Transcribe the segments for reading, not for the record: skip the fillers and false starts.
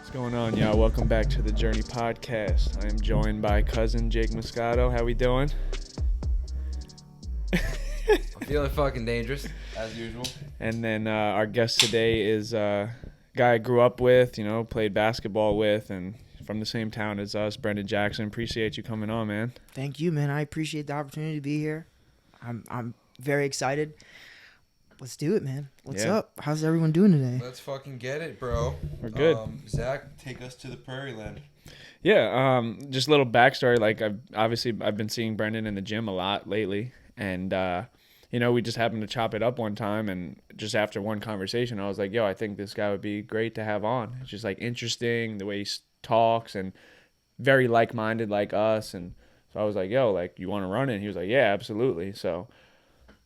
What's going on, y'all? Welcome back to the Journey Podcast. I am joined by cousin Jake Moscato. How we doing? I'm feeling fucking dangerous, as usual. And then our guest today is a guy I grew up with, played basketball with, and from the same town as us, Brendan Jackson. Appreciate you coming on, man. Thank you, man. I appreciate the opportunity to be here. I'm very excited. Let's do it, man. What's up? How's everyone doing today? Let's fucking get it, bro. We're good. Zach, take us to the prairie land. Yeah, just a little backstory. Like, I've been seeing Brendan in the gym a lot lately, and we just happened to chop it up one time, and just after one conversation, I was like, yo, I think this guy would be great to have on. It's just, like, interesting, the way he talks, and very like-minded like us, and so I was like, yo, like, you want to run it? And he was like, yeah, absolutely. So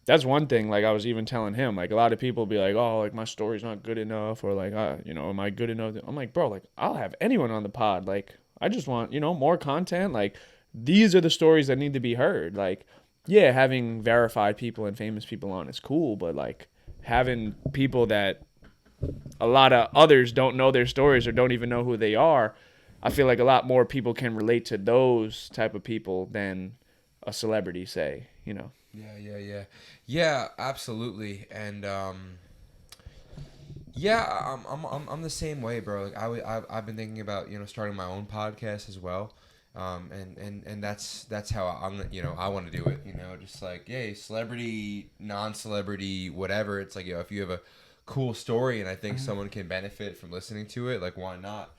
that's one thing. Like, I was even telling him, like, a lot of people be like, oh, like, my story's not good enough, or like, am I good enough? I'm like, bro, like, I'll have anyone on the pod. Like, I just want, more content. Like, these are the stories that need to be heard. Like, yeah, having verified people and famous people on is cool, but like having people that a lot of others don't know their stories or don't even know who they are, I feel like a lot more people can relate to those type of people than a celebrity, say, Yeah, absolutely. And I'm the same way, bro. Like I've been thinking about starting my own podcast as well. And that's how I want to do it, just like, hey, celebrity, non-celebrity, whatever. It's like, if you have a cool story and I think someone can benefit from listening to it, like, why not,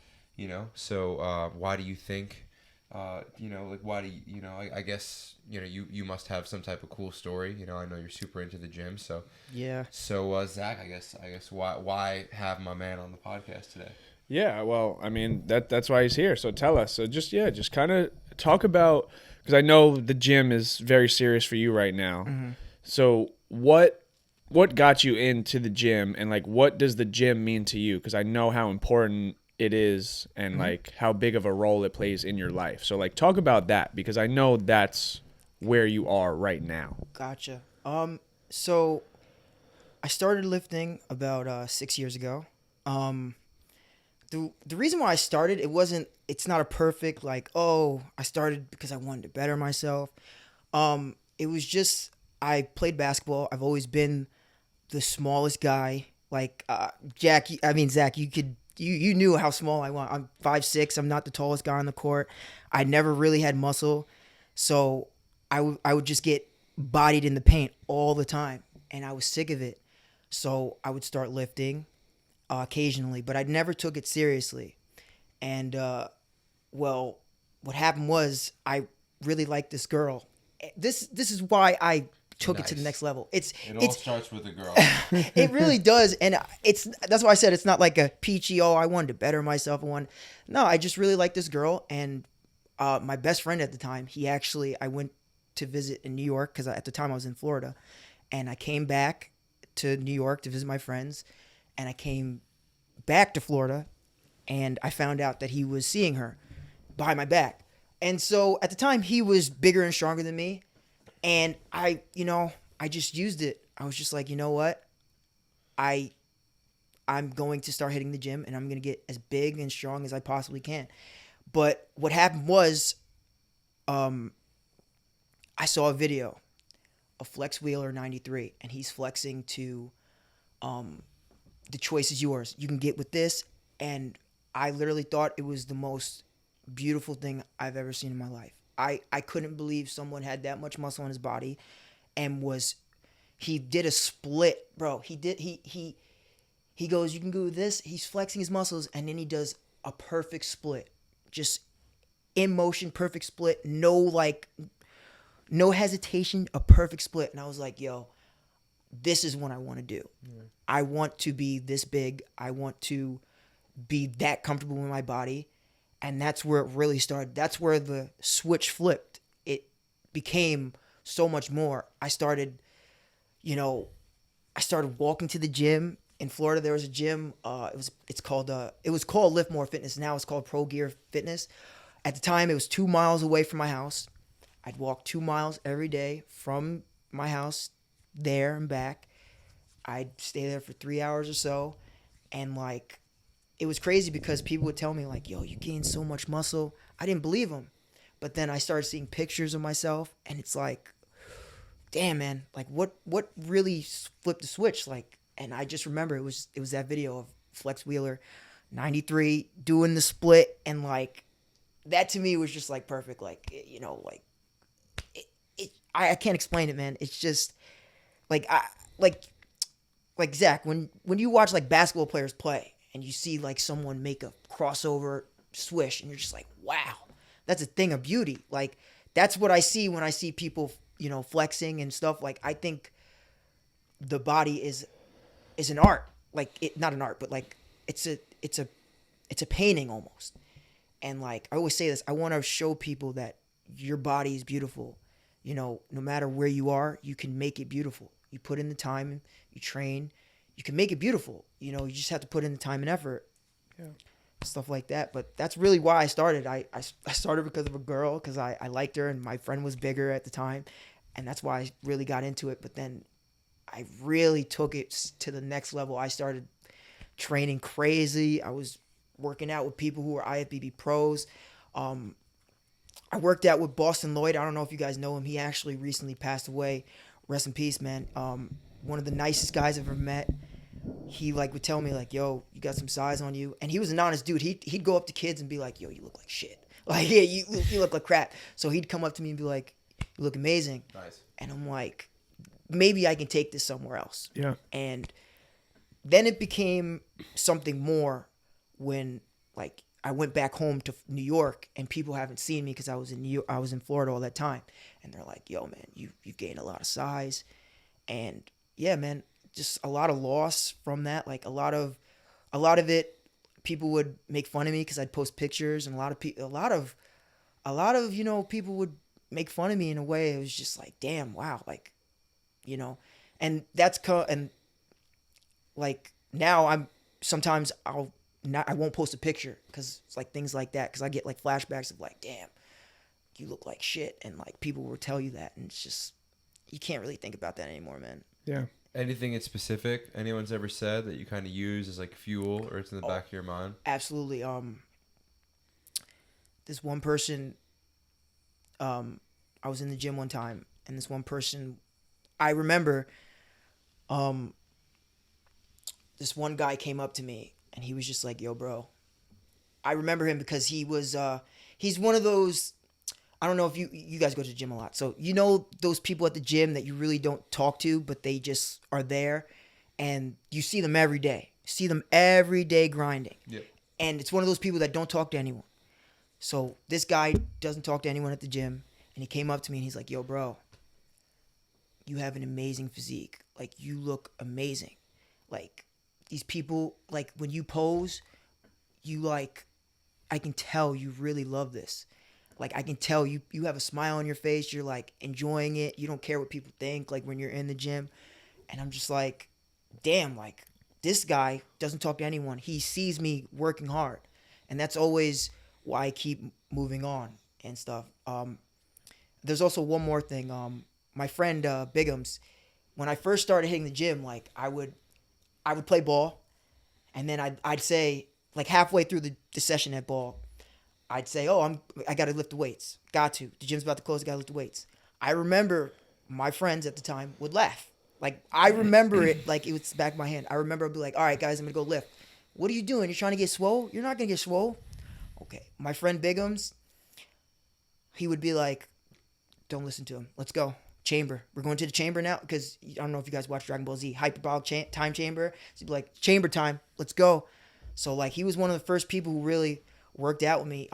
so why do you think, like, why do you, I guess, you must have some type of cool story. I know you're super into the gym, so Yeah. So Zach, I guess why have my man on the podcast today? Yeah, well, I mean, that's why he's here. So tell us. So just kind of talk about, because I know the gym is very serious for you right now. Mm-hmm. So what got you into the gym, and like, what does the gym mean to you? Because I know how important it is, and like how big of a role it plays in your life. So like, talk about that, because I know that's where you are right now. Gotcha. So I started lifting about 6 years ago. The reason why I started, it's not a perfect, like, oh, I started because I wanted to better myself. It was just, I played basketball. I've always been the smallest guy. Like, Zach, you knew how small I was. I'm 5'6". I'm not the tallest guy on the court. I never really had muscle. So I would just get bodied in the paint all the time. And I was sick of it. So I would start lifting occasionally, but I never took it seriously. And, what happened was I really liked this girl. This is why I took it to the next level. It all starts with a girl. It really does. And that's why I said it's not like a peachy, oh, I wanted to better myself. No, I just really liked this girl. And my best friend at the time, I went to visit in New York, because at the time I was in Florida. And I came back to New York to visit my friends. And I came back to Florida, and I found out that he was seeing her behind my back. And so at the time, he was bigger and stronger than me. And I just used it. I was just like, you know what? I'm going to start hitting the gym, and I'm going to get as big and strong as I possibly can. But what happened was, I saw a video of Flex Wheeler 93, and he's flexing to, the choice is yours. You can get with this. And I literally thought it was the most beautiful thing I've ever seen in my life. I couldn't believe someone had that much muscle on his body, and he did a split, bro. He goes, you can go with this. He's flexing his muscles, and then he does a perfect split. Just in motion, perfect split. No hesitation, a perfect split. And I was like, yo, this is what I want to do. Yeah. I want to be this big. I want to be that comfortable with my body. And that's where it really started. That's where the switch flipped. It became so much more. I started walking to the gym. In Florida, there was a gym. It was called Lift More Fitness. Now it's called Pro Gear Fitness. At the time, it was 2 miles away from my house. I'd walk 2 miles every day from my house there and back. I'd stay there for 3 hours or so, and like it was crazy because people would tell me like, yo, you gained so much muscle. I didn't believe them. But then I started seeing pictures of myself, and it's like, damn, man, like what really flipped the switch? Like, and I just remember it was that video of Flex Wheeler, 93, doing the split, and like that to me was just like perfect. Like, you know, like I can't explain it, man. It's just like like Zach, when you watch like basketball players play and you see like someone make a crossover swish, and you're just like, wow, that's a thing of beauty. Like that's what I see when I see people, you know, flexing and stuff. Like I think the body is an art. Like it, not an art, but like it's a painting almost. And like I always say this, I want to show people that your body is beautiful. You know, no matter where you are, you can make it beautiful. You put in the time, you train, you can make it beautiful. You know, you just have to put in the time and effort. Yeah. Stuff like that. But that's really why I started. I started because of a girl, because I liked her and my friend was bigger at the time. And that's why I really got into it. But then I really took it to the next level. I started training crazy. I was working out with people who were IFBB pros. I worked out with Boston Lloyd. I don't know if you guys know him. He actually recently passed away. Rest in peace, man. One of the nicest guys I've ever met. He like would tell me like, yo, you got some size on you. And he was an honest dude. He'd go up to kids and be like, yo, you look like shit. Like, yeah, you look like crap. So he'd come up to me and be like, you look amazing. Nice. And I'm like, maybe I can take this somewhere else. Yeah. And then it became something more when like I went back home to New York and people haven't seen me because I was in New York, I was in Florida all that time, and they're like, yo, man, you've gained a lot of size. And yeah, man, just a lot of loss from that. Like a lot of it, people would make fun of me because I'd post pictures, and a lot of you know, people would make fun of me in a way. It was just like, damn, wow, like, you know. And that's and like now I won't post a picture because it's like things like that, because I get like flashbacks of like, damn, you look like shit, and like people will tell you that, and it's just, you can't really think about that anymore, man. Yeah. Anything in specific anyone's ever said that you kind of use as like fuel, or it's in the back of your mind? Absolutely. This one person, I was in the gym one time, and this one person, I remember, this one guy came up to me, and he was just like, yo, bro. I remember him because he was, he's one of those, I don't know if you guys go to the gym a lot. So, you know, those people at the gym that you really don't talk to, but they just are there, and you see them every day. You see them every day grinding. Yep. And it's one of those people that don't talk to anyone. So this guy doesn't talk to anyone at the gym, and he came up to me and he's like, yo, bro, you have an amazing physique. Like, you look amazing. Like, these people, like, when you pose, you like, I can tell you really love this. Like, I can tell you have a smile on your face. You're like enjoying it. You don't care what people think, like when you're in the gym. And I'm just like, damn, like this guy doesn't talk to anyone. He sees me working hard. And that's always why I keep moving on and stuff. There's also one more thing. My friend Bigums, when I first started hitting the gym, like I would play ball, and then I'd say, like halfway through the session at ball, I'd say, oh, I got to lift the weights. Got to. The gym's about to close. I got to lift the weights. I remember my friends at the time would laugh. Like, I remember it like it was the back of my hand. I remember I'd be like, all right, guys, I'm going to go lift. What are you doing? You're trying to get swole? You're not going to get swole. Okay. My friend Bigums, he would be like, don't listen to him. Let's go. Chamber. We're going to the chamber now, because I don't know if you guys watch Dragon Ball Z. Hyperbolic time chamber. So he'd be like, chamber time. Let's go. So, like, he was one of the first people who really worked out with me.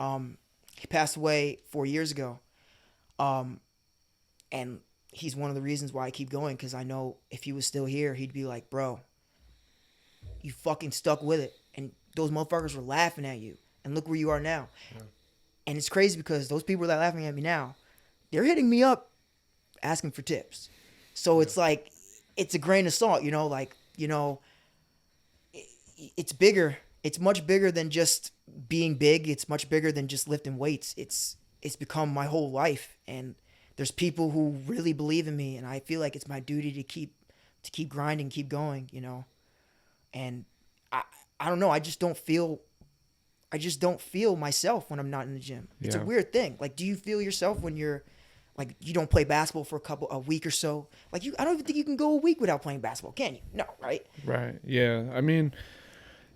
He passed away 4 years ago. And he's one of the reasons why I keep going, because I know if he was still here, he'd be like, bro, you fucking stuck with it. And those motherfuckers were laughing at you. And look where you are now. Yeah. And it's crazy because those people that are laughing at me now, they're hitting me up asking for tips. So it's like, it's a grain of salt, you know, like, you know, it's bigger. It's much bigger than just being big. It's much bigger than just lifting weights. It's become my whole life. And there's people who really believe in me, and I feel like it's my duty to keep grinding, keep going, you know. And I don't know. I just don't feel myself when I'm not in the gym. It's a Yeah. weird thing. Like, do you feel yourself when you're like you don't play basketball for a week or so? Like I don't even think you can go a week without playing basketball, can you? No, right? Right. Yeah. I mean,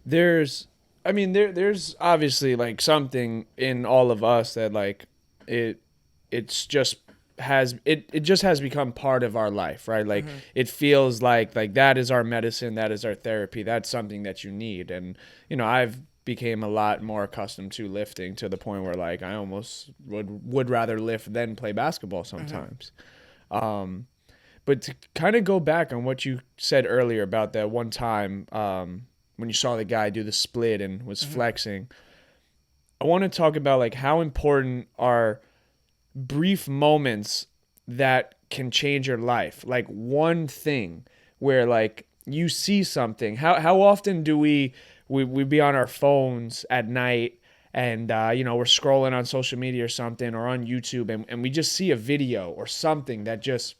there's obviously like something in all of us that like it's just it just has become part of our life, right? Like it feels like that is our medicine, that is our therapy, that's something that you need. And I've became a lot more accustomed to lifting to the point where like I almost would rather lift than play basketball sometimes. But to kind of go back on what you said earlier about that one time when you saw the guy do the split and was flexing, I want to talk about like how important are brief moments that can change your life. Like one thing where like you see something. How often do we be on our phones at night and we're scrolling on social media or something or on YouTube and we just see a video or something that just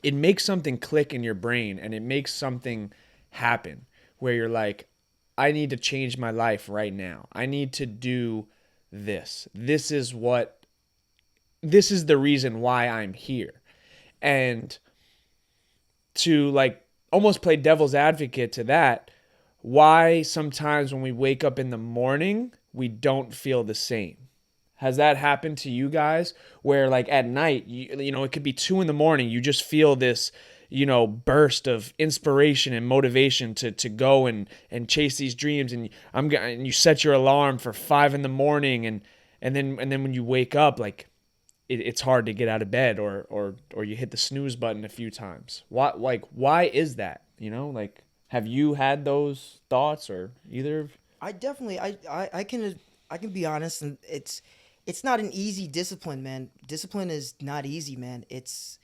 it makes something click in your brain and it makes something happen where you're like, I need to change my life right now. I need to do this. This is the reason why I'm here. And to like almost play devil's advocate to that, why sometimes when we wake up in the morning, we don't feel the same. Has that happened to you guys where like at night, it could be 2 a.m, you just feel this, burst of inspiration and motivation to go and chase these dreams and you set your alarm for 5 a.m. and then when you wake up, like it's hard to get out of bed or you hit the snooze button a few times. Why is that? Like have you had those thoughts or either? I definitely I can be honest, and it's not an easy discipline, man. Discipline is not easy, man. It's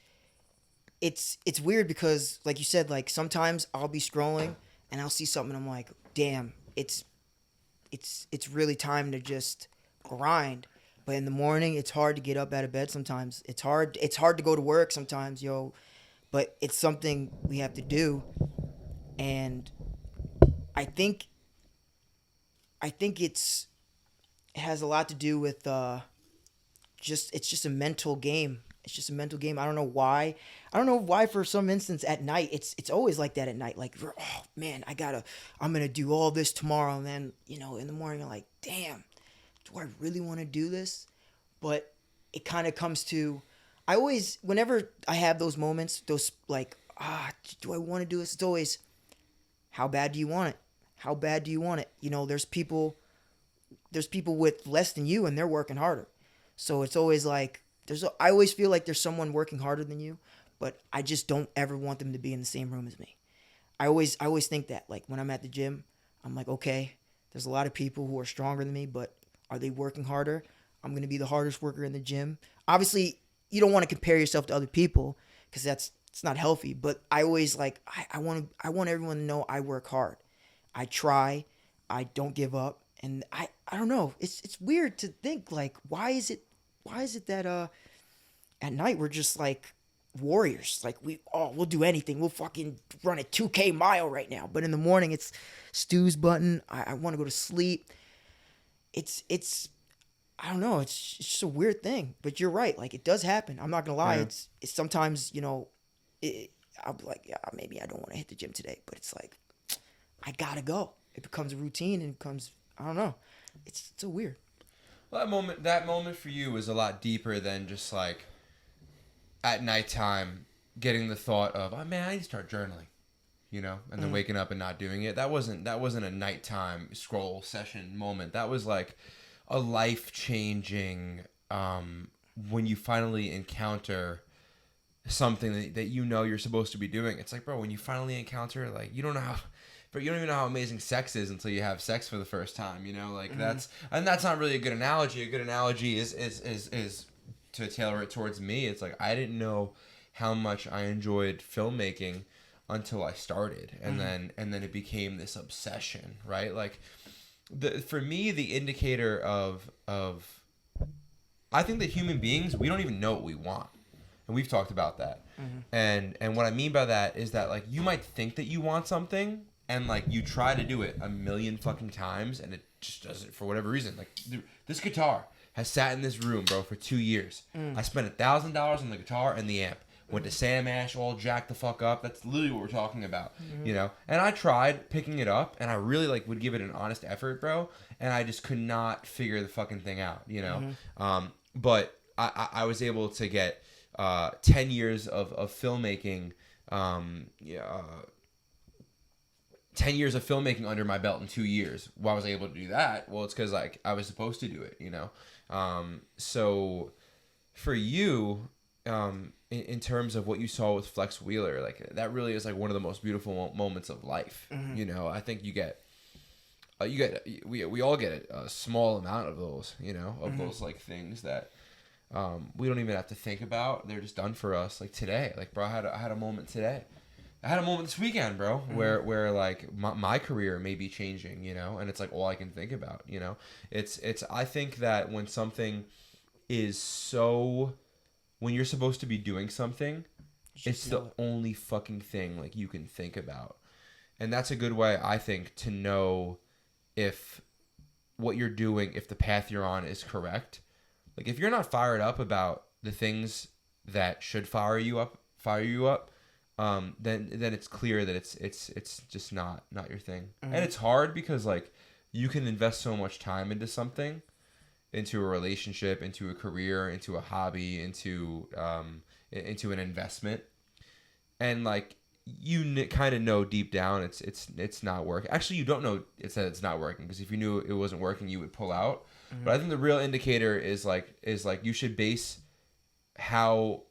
weird because like you said, like sometimes I'll be scrolling and I'll see something and I'm like, damn, it's really time to just grind. But in the morning, it's hard to get up out of bed sometimes. It's hard to go to work sometimes, yo. But it's something we have to do. And I think it has a lot to do with it's just a mental game. It's just a mental game. I don't know why. For some instance at night it's always like that at night. Like, oh man, I'm gonna do all this tomorrow, and then in the morning I'm like, damn, do I really want to do this? But it kind of comes to, whenever I have those moments, those like, do I want to do this? It's always, how bad do you want it? How bad do you want it? There's people with less than you and they're working harder. So it's always like, I always feel like there's someone working harder than you, but I just don't ever want them to be in the same room as me. I always think that, like when I'm at the gym, I'm like, okay, there's a lot of people who are stronger than me, but are they working harder? I'm going to be the hardest worker in the gym. Obviously, you don't want to compare yourself to other people because it's not healthy, but I always like, I want everyone to know I work hard. I try, I don't give up. And I don't know. It's weird to think like, why is it that at night we're just like warriors? Like we'll do anything. We'll fucking run a 2K mile right now. But in the morning it's snooze button. I want to go to sleep. It's I don't know. It's just a weird thing. But you're right. Like it does happen. I'm not gonna lie. Yeah. It's sometimes I'll be like, yeah, maybe I don't want to hit the gym today. But it's like I gotta go. It becomes a routine and it becomes, I don't know. It's so weird. Well, that moment for you was a lot deeper than just like at nighttime getting the thought of, oh man, I need to start journaling, and then waking up and not doing it. That wasn't a nighttime scroll session moment. That was like a life-changing when you finally encounter something that you're supposed to be doing. It's like, bro, when you finally encounter, like, you don't even know how amazing sex is until you have sex for the first time, like that's not really a good analogy. A good analogy is to tailor it towards me. It's like, I didn't know how much I enjoyed filmmaking until I started. And then it became this obsession, right? Like for me, the indicator of I think that human beings, we don't even know what we want. And we've talked about that. And what I mean by that is that like you might think that you want something and like you try to do it a million fucking times and it just doesn't for whatever reason. Like this guitar has sat in this room, bro, for 2 years. I spent $1,000 on the guitar and the amp. Went to Sam Ash, all jacked the fuck up. That's literally what we're talking about, you know. And I tried picking it up, and I really like would give it an honest effort, bro. And I just could not figure the fucking thing out, you know. But I was able to get 10 years of filmmaking, 10 years of filmmaking under my belt in 2 years. Why was I able to do that? Well, it's because like I was supposed to do it, you know. So for you, in terms of what you saw with Flex Wheeler, like that really is like one of the most beautiful moments of life. You know, I think we all get a small amount of those, you know, of those like things that we don't even have to think about. They're just done for us. Like today, like bro, I had a moment today. I had a moment this weekend, bro, where like my career may be changing, you know, and it's like all I can think about, you know. It's I think that when something is so, when you're supposed to be doing something, it's the only fucking thing like you can think about. And that's a good way, I think, to know if what you're doing, if the path you're on is correct. Like if you're not fired up about the things that should fire you up, then it's clear that it's just not your thing. And it's hard because like you can invest so much time into something, into a relationship, into a career, into a hobby, into an investment, and like you kind of know deep down it's not working. Actually, you don't know it's not working, because if you knew it wasn't working, you would pull out. But I think the real indicator is like you should base how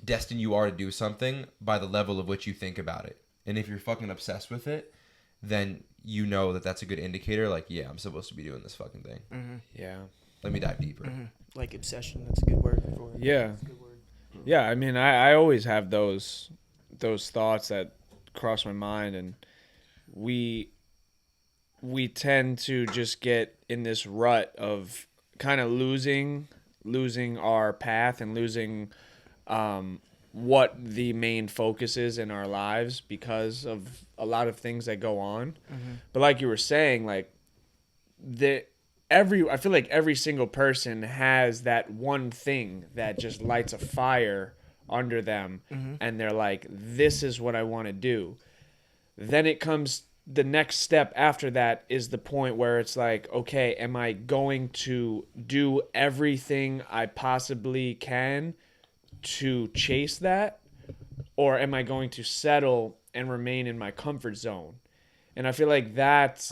destined you are to do something by the level of which you think about it. And if you're fucking obsessed with it, then you know that that's a good indicator. Like, yeah, I'm supposed to be doing this fucking thing. Yeah. Let me dive deeper. Like obsession, that's a good word for it. Yeah. That's a good word. Yeah, I mean, I always have those thoughts that cross my mind, and we tend to just get in this rut of kind of losing our path and losing what the main focus is in our lives because of a lot of things that go on. But like you were saying, like I feel like every single person has that one thing that just lights a fire under them, and they're like, this is what I want to do. Then it comes, the next step after that is the point where it's like, okay, am I going to do everything I possibly can to chase that, or am I going to settle and remain in my comfort zone? And I feel like that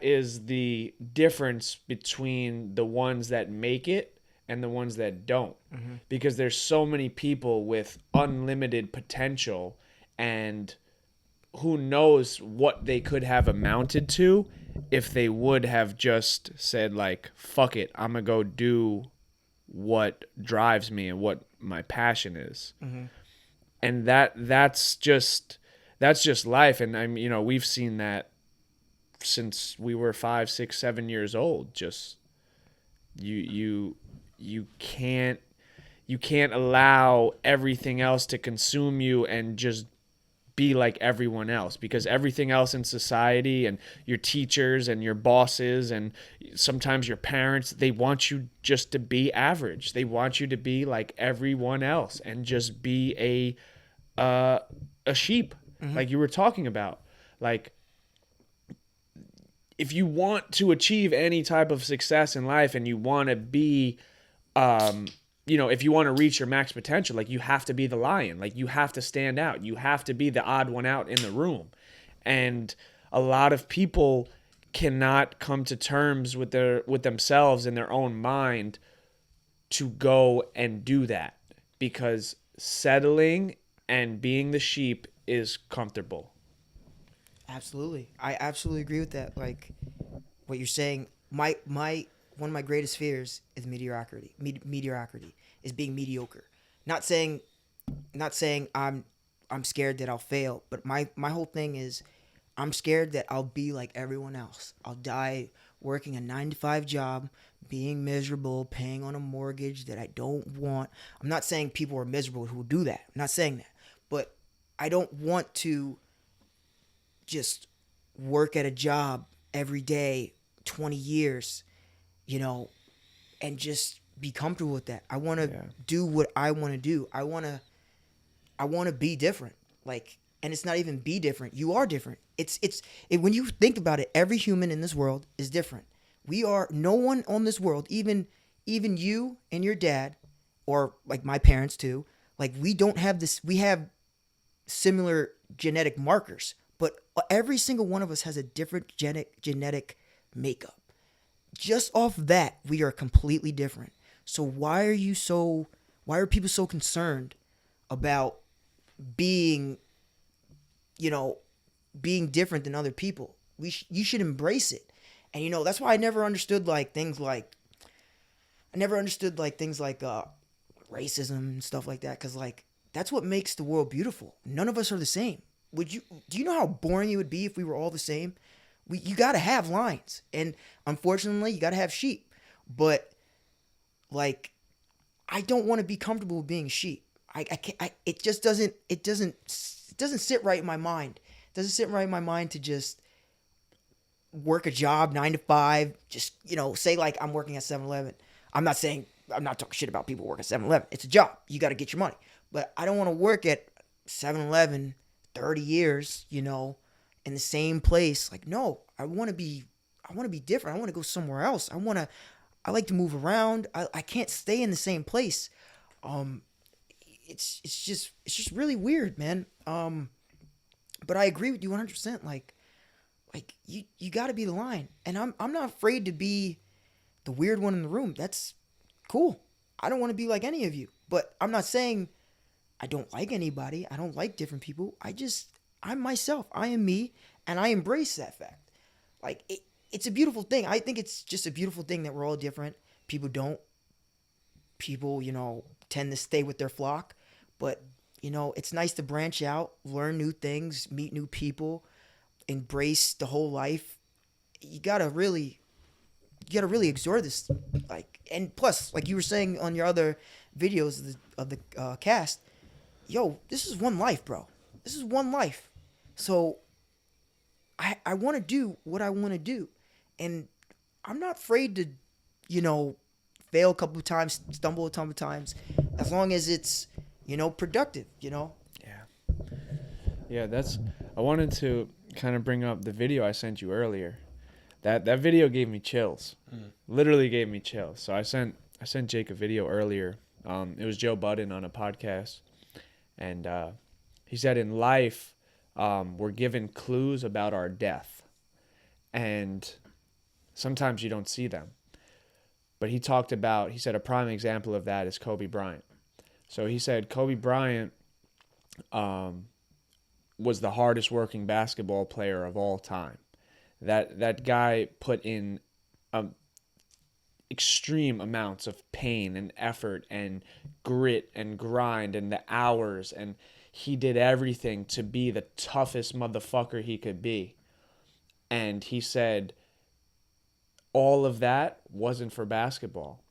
is the difference between the ones that make it and the ones that don't. Because there's so many people with unlimited potential, and who knows what they could have amounted to if they would have just said like, fuck it, I'm gonna go do what drives me and what my passion is. And that's just life. And I'm, you know, we've seen that since we were 5, 6, 7 years old. Just you can't allow everything else to consume you and just be like everyone else, because everything else in society and your teachers and your bosses and sometimes your parents, they want you just to be average. They want you to be like everyone else and just be a sheep, like you were talking about. Like, if you want to achieve any type of success in life and you want to be you know, if you want to reach your max potential, like, you have to be the lion. Like, you have to stand out. You have to be the odd one out in the room. And a lot of people cannot come to terms with themselves in their own mind to go and do that, because settling and being the sheep is comfortable. Absolutely. I absolutely agree with that. Like what you're saying, my one of my greatest fears is mediocrity. Mediocrity is being mediocre. Not saying I'm scared that I'll fail, but my whole thing is I'm scared that I'll be like everyone else. I'll die working a 9-to-5 job, being miserable, paying on a mortgage that I don't want. I'm not saying people are miserable who do that. I'm not saying that. But I don't want to just work at a job every day 20 years, you know, and just be comfortable with that. I want to do what I want to do. I want to be different. Like, and it's not even be different. You are different. When you think about it, every human in this world is different. No one on this world, even you and your dad, or like my parents too, like we don't have this, we have similar genetic markers, but every single one of us has a different genetic makeup. Just off that, we are completely different. So why are people so concerned about being, being different than other people? You should embrace it. And that's why I never understood things like racism and stuff like that, because that's what makes the world beautiful. None of us are the same. Do you know how boring it would be if we were all the same? You got to have lines, and unfortunately, you got to have sheep. But I don't want to be comfortable with being a sheep. It just doesn't. It doesn't sit right in my mind. It doesn't sit right in my mind to just work a job 9 to 5. Just say I'm working at 7-Eleven. I'm not talking shit about people working at 7-Eleven. It's a job. You got to get your money. But I don't want to work at 7-Eleven 30 years, in the same place. No, I want to be different. I want to go somewhere else. I like to move around. I can't stay in the same place. It's just really weird, man. But I agree with you 100%. You got to be the line. And I'm not afraid to be the weird one in the room. That's cool. I don't want to be like any of you. But I'm not saying I don't like anybody. I don't like different people. I'm myself. I am me, and I embrace that fact. It's a beautiful thing. I think it's just a beautiful thing that we're all different. People don't. People, tend to stay with their flock. But, it's nice to branch out, learn new things, meet new people, embrace the whole life. You gotta really explore this. And plus, like you were saying on your other videos of the cast, this is one life, bro. This is one life. So I want to do what I want to do. And I'm not afraid to, fail a couple of times, stumble a ton of times, as long as it's, productive, Yeah. Yeah, I wanted to kind of bring up the video I sent you earlier. That video gave me chills. Literally gave me chills. So I sent Jake a video earlier. It was Joe Budden on a podcast. And he said in life, we're given clues about our death. And sometimes you don't see them. But he said a prime example of that is Kobe Bryant. So he said Kobe Bryant was the hardest working basketball player of all time. That guy put in extreme amounts of pain and effort and grit and grind and the hours, and he did everything to be the toughest motherfucker he could be. And he said all of that wasn't for basketball.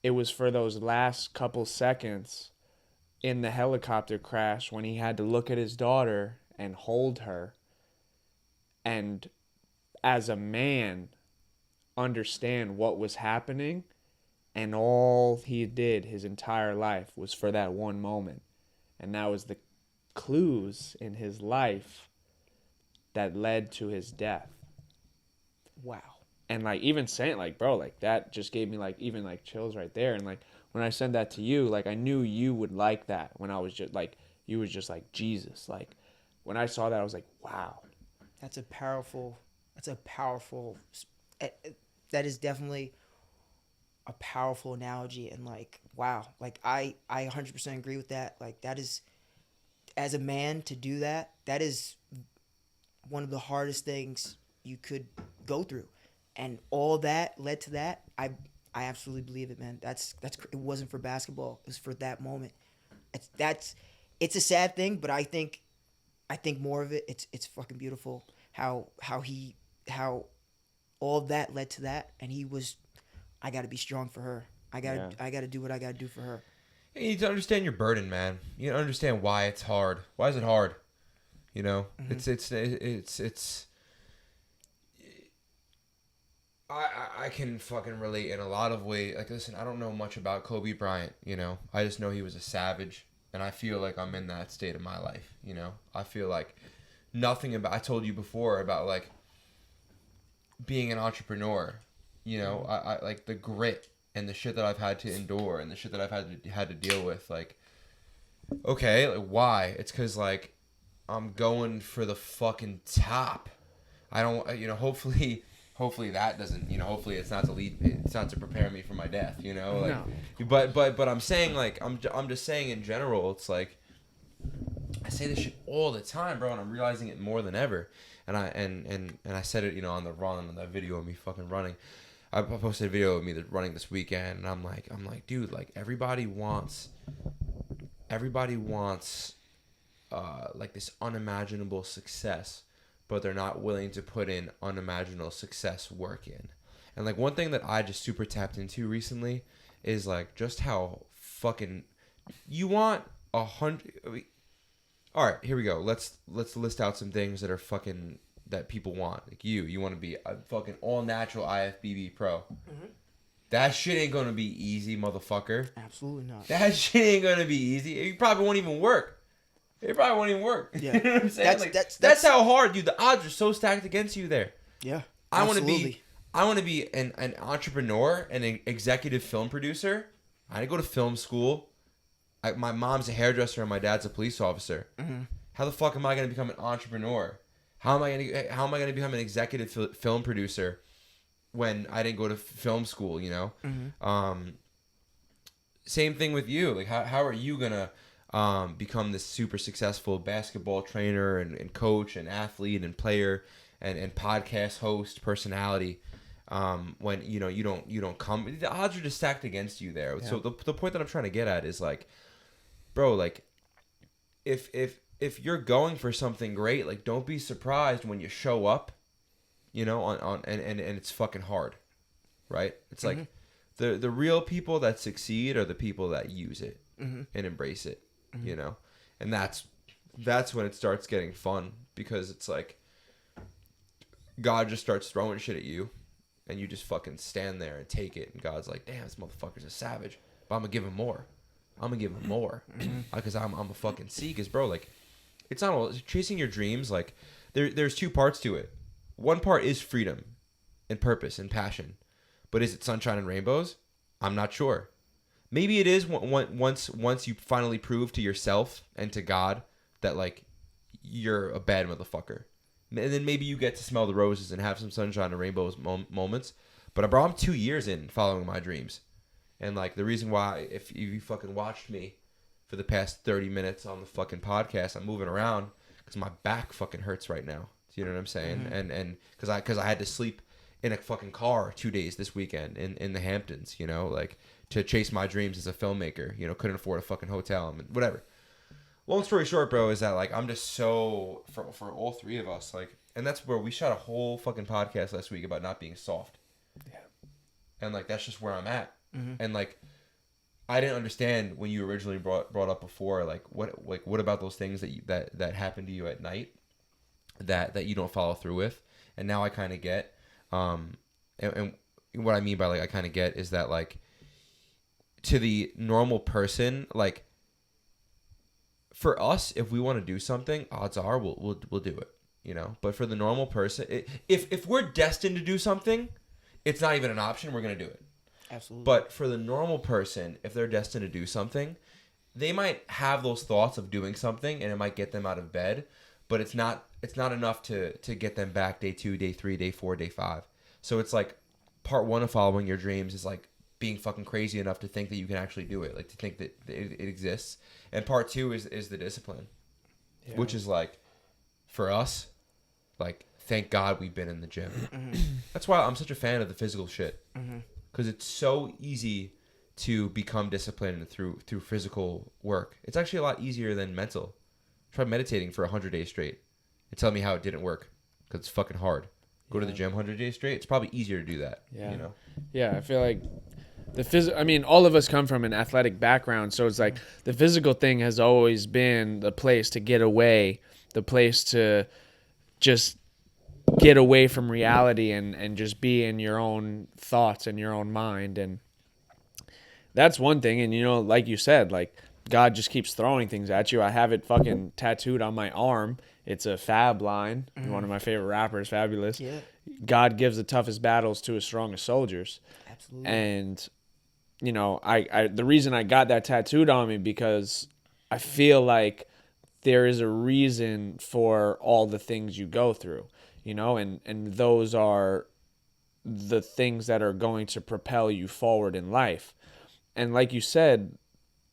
It was for those last couple seconds in the helicopter crash when he had to look at his daughter and hold her, and as a man understand what was happening, and all he did his entire life was for that one moment. And that was the clues in his life that led to his death. Wow. And even saying bro, that just gave me even chills right there. And when I sent that to you, I knew you would like that. When I was just you was just Jesus. When I saw that, I was like, wow. That's a powerful, that is definitely a powerful analogy. And wow, I 100% agree with that. That is, as a man to do that is one of the hardest things you could go through. And all that led to that. I absolutely believe it, man. That's it wasn't for basketball. It was for that moment. It's a sad thing, but I think more of it. It's fucking beautiful how all of that led to that, and he was. I got to be strong for her. I got to do what I got to do for her. You need to understand your burden, man. You need to understand why it's hard. Why is it hard? You know, it's. I can fucking relate in a lot of ways. Like, listen, I don't know much about Kobe Bryant. You know, I just know he was a savage, and I feel like I'm in that state of my life. You know, I feel like nothing about. I told you before about like being an entrepreneur. You know, I like the grit and the shit that I've had to endure and the shit that I've had to deal with. Like, okay, like, why? It's because like I'm going for the fucking top. I don't, you know, hopefully that doesn't, you know, hopefully it's not to prepare me for my death, you know, like, no. But I'm saying, like, I'm just saying in general, it's like, I say this shit all the time, bro, and I'm realizing it more than ever, and I said it, you know, on the run, on that video of me fucking running. I posted a video of me running this weekend, and I'm like, dude, like, everybody wants like this unimaginable success, but they're not willing to put in unimaginable success work in. And like one thing that I just super tapped into recently is like just how fucking you want 100. All right, here we go. Let's list out some things that are fucking that people want. Like you want to be a fucking all natural IFBB pro. Mm-hmm. That shit ain't gonna be easy, motherfucker. Absolutely not. That shit ain't gonna be easy. It probably won't even work. It probably won't even work. Yeah. You know what I'm saying? That's how hard, dude. The odds are so stacked against you there. Yeah. I want to be an entrepreneur and an executive film producer. I didn't go to film school. My mom's a hairdresser and my dad's a police officer. Mm-hmm. How the fuck am I going to become an entrepreneur? How am I going to become an executive film producer when I didn't go to film school, you know? Mm-hmm. Same thing with you. Like how are you going to become this super successful basketball trainer and coach and athlete and player and podcast host personality when you know you don't come, the odds are just stacked against you there. Yeah. So the point that I'm trying to get at is like, bro, like if you're going for something great, like don't be surprised when you show up, you know, and it's fucking hard, right? It's mm-hmm. like the real people that succeed are the people that use it mm-hmm. and embrace it. Mm-hmm. You know, and that's when it starts getting fun, because it's like God just starts throwing shit at you and you just fucking stand there and take it, and God's like, damn, this motherfucker's a savage, but I'm gonna give him more because I'm a fucking Cause bro, like it's not all chasing your dreams. Like there's two parts to it. One part is freedom and purpose and passion, but is it sunshine and rainbows? I'm not sure. Maybe it is once you finally prove to yourself and to God that like you're a bad motherfucker, and then maybe you get to smell the roses and have some sunshine and rainbows moments. But bro, I'm 2 years in following my dreams, and like the reason why, if you fucking watched me for the past 30 minutes on the fucking podcast, I'm moving around because my back fucking hurts right now. You know what I'm saying? Mm-hmm. And because I had to sleep in a fucking car 2 days this weekend in the Hamptons, you know, like to chase my dreams as a filmmaker, you know, couldn't afford a fucking hotel and whatever. Long story short, bro, is that like I'm just so for all three of us, like, and that's where we shot a whole fucking podcast last week about not being soft. Yeah. And like that's just where I'm at. Mm-hmm. And like I didn't understand when you originally brought up before, like what about those things that happened to you at night that you don't follow through with. And now I kind of get and what I mean by like I kind of get is that like to the normal person, like for us, if we want to do something, odds are we'll do it, you know. But for the normal person, if we're destined to do something, it's not even an option. We're gonna do it. Absolutely. But for the normal person, if they're destined to do something, they might have those thoughts of doing something, and it might get them out of bed. But it's not enough to get them back day 2, day 3, day 4, day 5. So it's like part 1 of following your dreams is like being fucking crazy enough to think that you can actually do it, like to think that it exists. And part 2 is the discipline, which is like for us, like thank God we've been in the gym. Mm-hmm. That's why I'm such a fan of the physical shit, because it's so easy to become disciplined through physical work. It's actually a lot easier than mental. Try meditating for 100 days straight and tell me how it didn't work, because it's fucking hard. Go to the gym 100 days straight. It's probably easier to do that. Yeah. You know? Yeah, I feel like all of us come from an athletic background, so it's like the physical thing has always been the place to get away the place to just get away from reality and just be in your own thoughts and your own mind. And that's one thing. And, you know, like you said, like, God just keeps throwing things at you. I have it fucking tattooed on my arm. It's a Fab line, one of my favorite rappers, Fabulous. Yeah. God gives the toughest battles to his strongest soldiers. Absolutely. And, you know, I the reason I got that tattooed on me because I feel like there is a reason for all the things you go through, you know, and those are the things that are going to propel you forward in life. And like you said,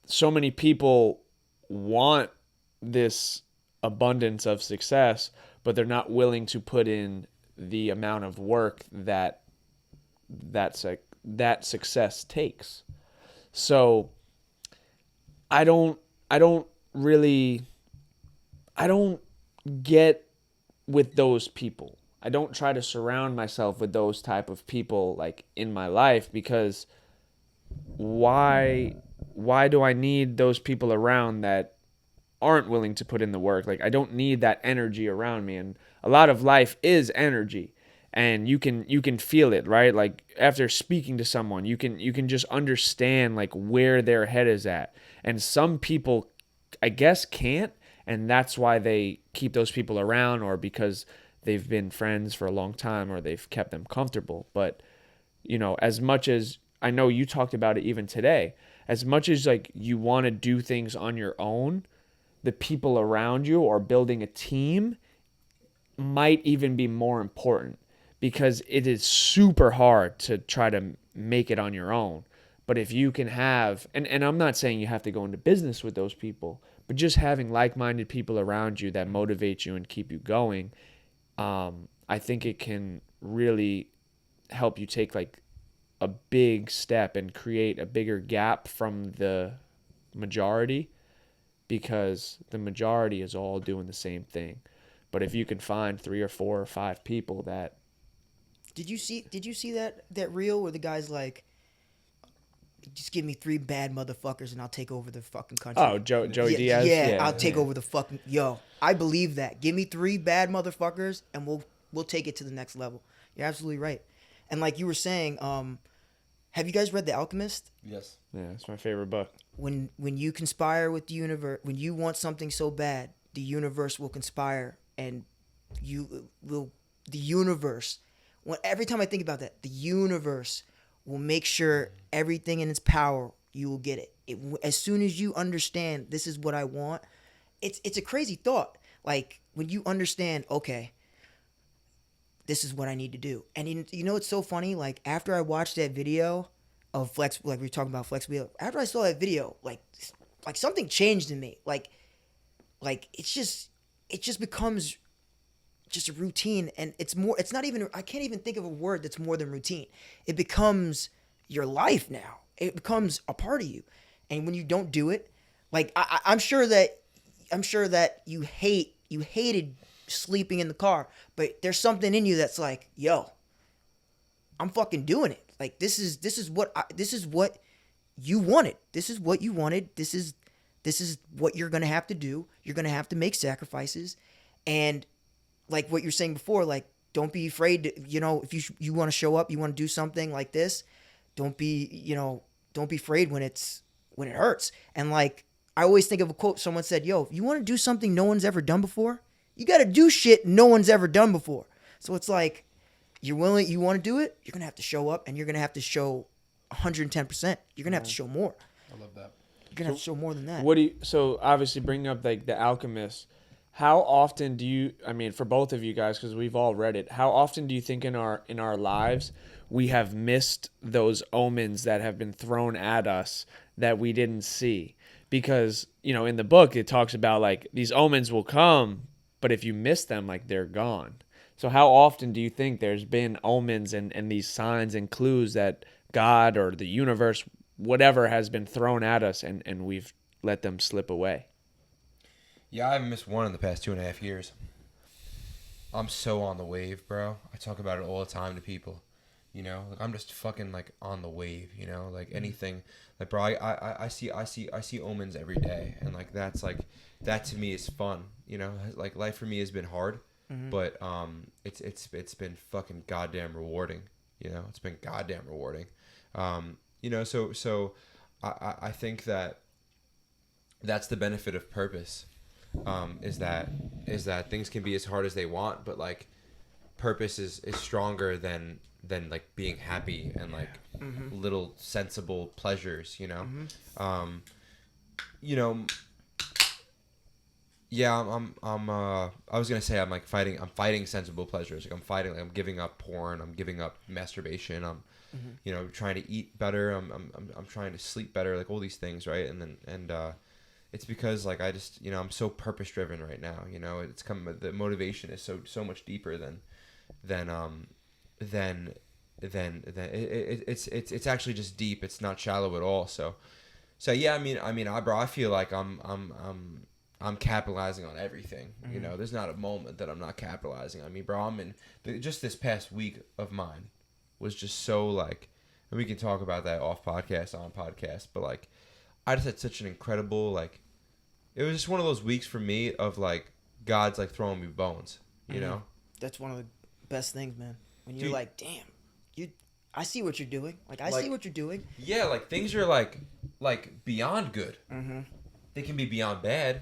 so many people want this abundance of success, but they're not willing to put in the amount of work that success takes. So I don't really get with those people. I don't try to surround myself with those type of people like in my life, because why do I need those people around that aren't willing to put in the work? Like, I don't need that energy around me. And a lot of life is energy, and you can feel it, right? Like, after speaking to someone, you can just understand like where their head is at. And some people, I guess, can't, and that's why they keep those people around, or because they've been friends for a long time, or they've kept them comfortable. But, you know, as much as I know you talked about it even today, as much as like you want to do things on your own, the people around you or building a team might even be more important, because it is super hard to try to make it on your own. But if you can have, and I'm not saying you have to go into business with those people, but just having like-minded people around you that motivate you and keep you going, I think it can really help you take like a big step and create a bigger gap from the majority, because the majority is all doing the same thing. But if you can find 3 or 4 or 5 people that... Did you see that reel where the guy's like, just give me 3 bad motherfuckers and I'll take over the fucking country? Oh, Joey Yeah, Diaz? yeah, I'll take over the fucking... Yo, I believe that. Give me 3 bad motherfuckers and we'll take it to the next level. You're absolutely right. And like you were saying, have you guys read The Alchemist? Yes. Yeah, it's my favorite book. When you conspire with the universe, when you want something so bad, the universe will conspire, and the universe, every time I think about that, the universe will make sure everything in its power, you will get it. As soon as you understand this is what I want, it's a crazy thought. Like, when you understand, okay, this is what I need to do. And you know, it's so funny. Like, after I watched that video of like we were talking about flexibility, after I saw that video, like something changed in me. Like it just becomes just a routine, and it's not even, I can't even think of a word that's more than routine. It becomes your life now. It becomes a part of you. And when you don't do it, like I'm sure that you hated sleeping in the car, but there's something in you that's like, yo, I'm fucking doing it. Like, this is what you wanted. This is what you wanted. This is what you're gonna have to do. You're gonna have to make sacrifices, and like what you're saying before, like, don't be afraid to, you know, if you want to show up, you want to do something like this, don't be afraid when it hurts. And like, I always think of a quote someone said, yo, if you want to do something no one's ever done before, you got to do shit no one's ever done before. So it's like, you want to do it, you're going to have to show up, and you're going to have to show 110%. You're going to have to show more. I love that. You're going to have to show more than that. So obviously bringing up like The Alchemist, how often do you, I mean, for both of you guys, because we've all read it, how often do you think in our lives we have missed those omens that have been thrown at us that we didn't see? Because, you know, in the book it talks about like these omens will come, but if you miss them, like, they're gone. So how often do you think there's been omens and these signs and clues that God or the universe, whatever, has been thrown at us and we've let them slip away? Yeah, I haven't missed one in the past 2.5 years. I'm so on the wave, bro. I talk about it all the time to people. You know, like I'm just fucking like on the wave. You know, like anything. Like bro, I see omens every day, and like that's like that to me is fun. You know, like life for me has been hard, but it's been fucking goddamn rewarding. You know, it's been goddamn rewarding. You know, so I think that that's the benefit of purpose. Is that things can be as hard as they want, but like purpose is stronger than like being happy and like little sensible pleasures, you know. You know, yeah, I was gonna say I'm fighting sensible pleasures. Like I'm giving up porn, I'm giving up masturbation, I'm you know, trying to eat better, I'm trying to sleep better, like all these things, right? And it's because like I just, you know, I'm so purpose driven right now, you know. The motivation is so much deeper than it's actually just deep. It's not shallow at all. So yeah, bro, I feel like I'm capitalizing on everything. You know, there's not a moment that I'm not capitalizing. I mean, bro, just this past week of mine was just so like, and we can talk about that off podcast, on podcast, but like, I just had such an incredible, like, it was just one of those weeks for me of like, God's like throwing me bones, you know? That's one of the best things, man. When you're like, damn, I see what you're doing. Like, I see what you're doing. Yeah, like things are like beyond good. They can be beyond bad,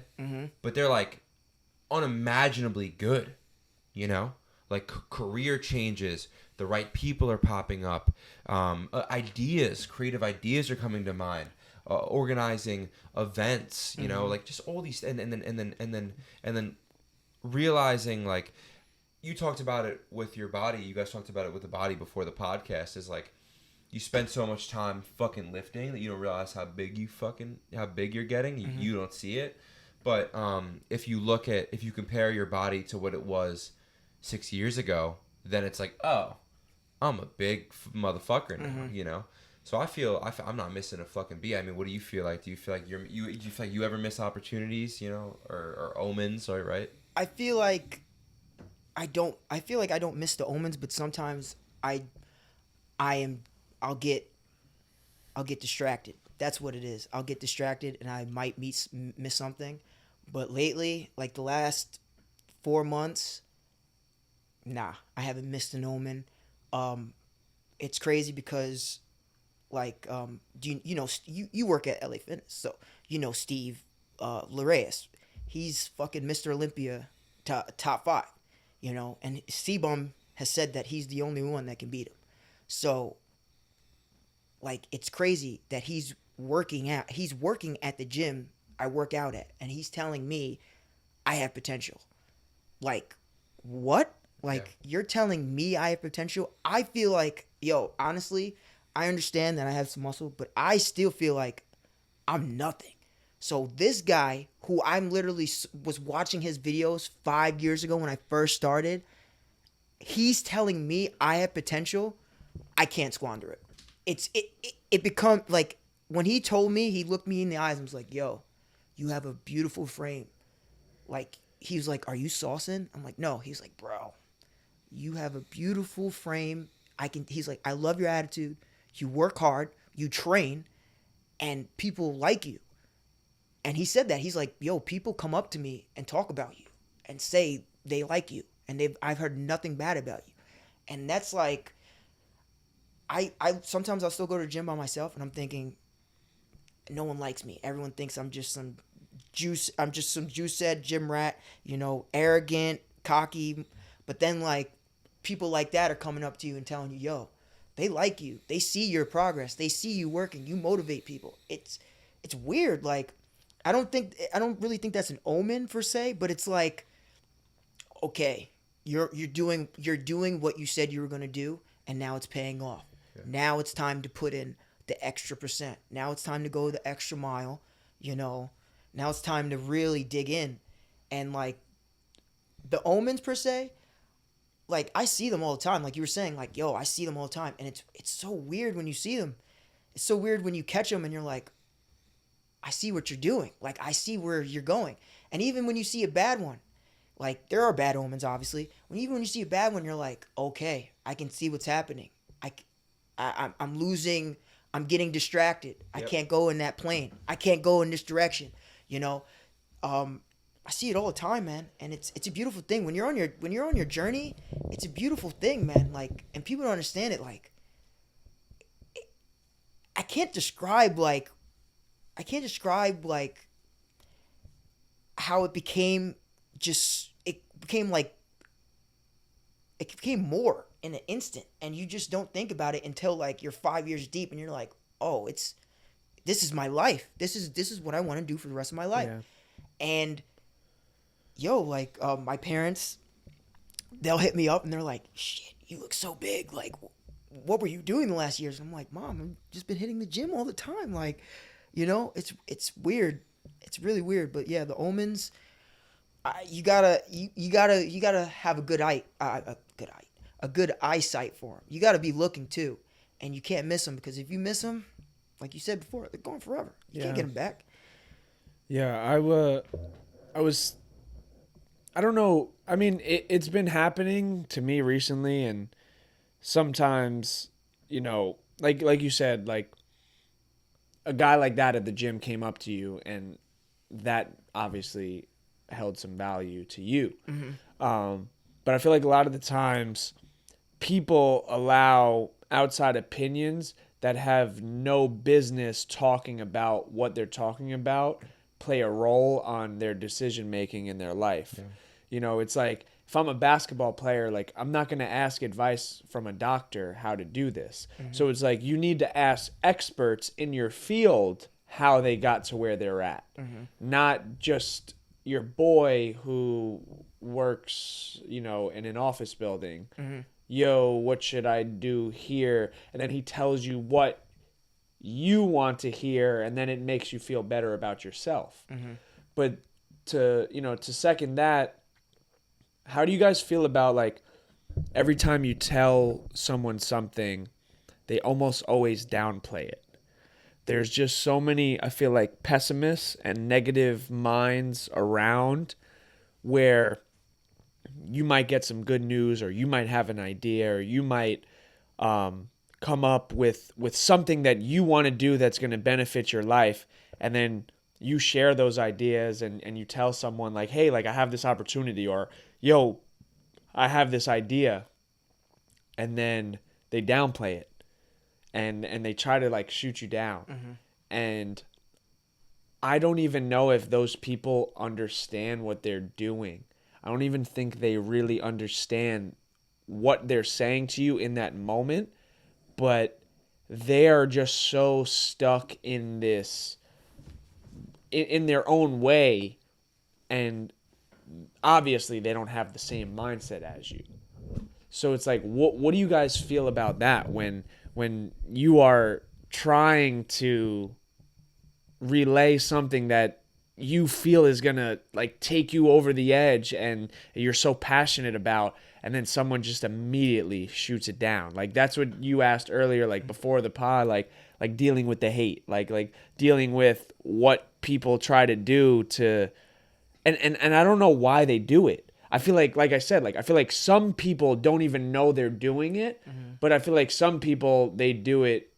but they're like unimaginably good, you know? Like career changes, the right people are popping up, creative ideas are coming to mind, organizing events, you know, like just all these, and then realizing, like, you talked about it with your body, you guys talked about it with the body before the podcast, is like you spend so much time fucking lifting that you don't realize how big you're getting. You don't see it, but if you compare your body to what it was 6 years ago, then it's like, oh, I'm a big motherfucker now, you know. So I'm not missing a fucking beat. I mean, what do you feel like? Do you feel like you ever miss opportunities, you know, or omens, or right? I feel like I don't miss the omens, but sometimes I'll get distracted. That's what it is. I'll get distracted and I might miss something. But lately, like the last 4 months, nah, I haven't missed an omen. It's crazy because, like, you work at LA Fitness, so you know Steve Lareus. He's fucking Mr. Olympia, top 5, you know, and C-Bum has said that he's the only one that can beat him. So, like, it's crazy that he's working at the gym I work out at, and he's telling me I have potential. Like, what? Like, You're telling me I have potential? I feel like, yo, honestly, I understand that I have some muscle, but I still feel like I'm nothing. So this guy, who I'm literally was watching his videos 5 years ago when I first started, he's telling me I have potential. I can't squander it. It become like, when he told me, he looked me in the eyes and was like, yo, you have a beautiful frame. Like, he was like, are you saucing? I'm like, no. He's like, bro, you have a beautiful frame. He's like, I love your attitude. You work hard, you train, and people like you. And he said that. He's like, yo, people come up to me and talk about you and say they like you, and I've heard nothing bad about you. And that's like, I sometimes I'll still go to the gym by myself and I'm thinking, no one likes me. Everyone thinks I'm just some juicehead gym rat, you know, arrogant, cocky. But then, like, people like that are coming up to you and telling you, yo, they like you. They see your progress. They see you working. You motivate people. It's weird. Like, I don't really think that's an omen per se, but it's like, okay, you're doing what you said you were going to do, and now it's paying off. Yeah. Now it's time to put in the extra %. Now it's time to go the extra mile, you know. Now it's time to really dig in. And, like, the omens per se, like, I see them all the time. Like you were saying, like, yo, I see them all the time. And it's so weird when you see them. It's so weird when you catch them and you're like, I see what you're doing. Like, I see where you're going. And even when you see a bad one, like, there are bad omens, obviously. Even when you see a bad one, you're like, okay, I can see what's happening. I'm losing. I'm getting distracted. I Yep. can't go in that plane. I can't go in this direction. You know, I see it all the time, man, and it's a beautiful thing when you're on your journey. It's a beautiful thing, man. Like, and people don't understand it. Like, I can't describe like how it became it became more in an instant, and you just don't think about it until like you're 5 years deep and you're like, oh, this is my life. This is what I want to do for the rest of my life. Yeah. And like my parents, they'll hit me up and they're like, shit, you look so big. Like, what were you doing the last years? And I'm like, Mom, I've just been hitting the gym all the time. Like, it's weird. It's really weird. But yeah, the omens, you gotta have a good eyesight for them. You gotta be looking too, and you can't miss them, because if you miss them, like you said before, they're gone forever. You can't get them back. Yeah, I don't know. I mean, it's been happening to me recently, and sometimes, like you said, like a guy like that at the gym came up to you, and that obviously held some value to you. Mm-hmm. But I feel like a lot of the times people allow outside opinions that have no business talking about what they're talking about play a role on their decision making in their life. Yeah. It's like, if I'm a basketball player, like, I'm not going to ask advice from a doctor how to do this. Mm-hmm. So it's like, you need to ask experts in your field how they got to where they're at. Mm-hmm. Not just your boy who works, in an office building. Mm-hmm. Yo, what should I do here? And then he tells you what you want to hear, and then it makes you feel better about yourself. Mm-hmm. But to second that, how do you guys feel about, like, every time you tell someone something, they almost always downplay it? There's just so many, I feel like, pessimists and negative minds around, where you might get some good news, or you might have an idea, or you might come up with something that you want to do that's going to benefit your life, and then you share those ideas and you tell someone, like, hey, like, I have this opportunity, or yo, I have this idea, and then they downplay it and they try to, like, shoot you down. Mm-hmm. And I don't even know if those people understand what they're doing. I don't even think they really understand what they're saying to you in that moment, but they are just so stuck in this, in their own way, and obviously they don't have the same mindset as you. So it's like, what do you guys feel about that when you are trying to relay something that you feel is gonna, like, take you over the edge and you're so passionate about, and then someone just immediately shoots it down? Like, that's what you asked earlier, like, before the pod, like dealing with the hate, like dealing with what people try to do to, and I don't know why they do it. I feel like I said, like, I feel like some people don't even know they're doing it, mm-hmm. but I feel like some people, they do it,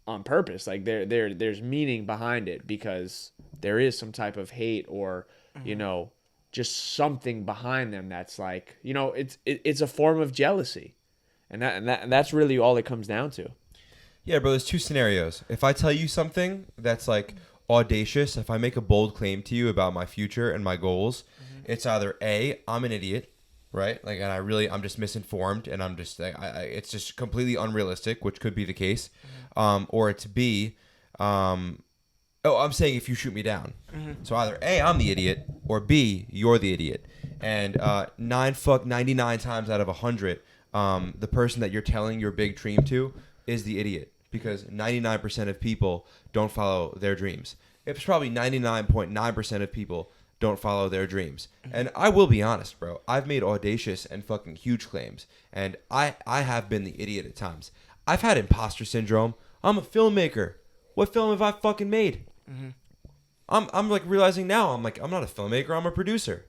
on purpose. Like, there's meaning behind it, because there is some type of hate, or, mm-hmm. Just something behind them that's like, it's a form of jealousy, and that's really all it comes down to. Yeah, bro, there's two scenarios. If I tell you something that's, like, audacious, if I make a bold claim to you about my future and my goals, mm-hmm. it's either A, I'm an idiot, right? Like, and I'm just misinformed, and I'm just, it's just completely unrealistic, which could be the case. Mm-hmm. Or it's B, I'm saying if you shoot me down. Mm-hmm. So either A, I'm the idiot, or B, you're the idiot. And 99 times out of 100, the person that you're telling your big dream to is the idiot, because 99% of people don't follow their dreams. It's probably 99.9% of people don't follow their dreams. Mm-hmm. And I will be honest, bro. I've made audacious and fucking huge claims, and I have been the idiot at times. I've had imposter syndrome. I'm a filmmaker. What film have I fucking made? Mm-hmm. I'm like realizing now, I'm like, I'm not a filmmaker, I'm a producer.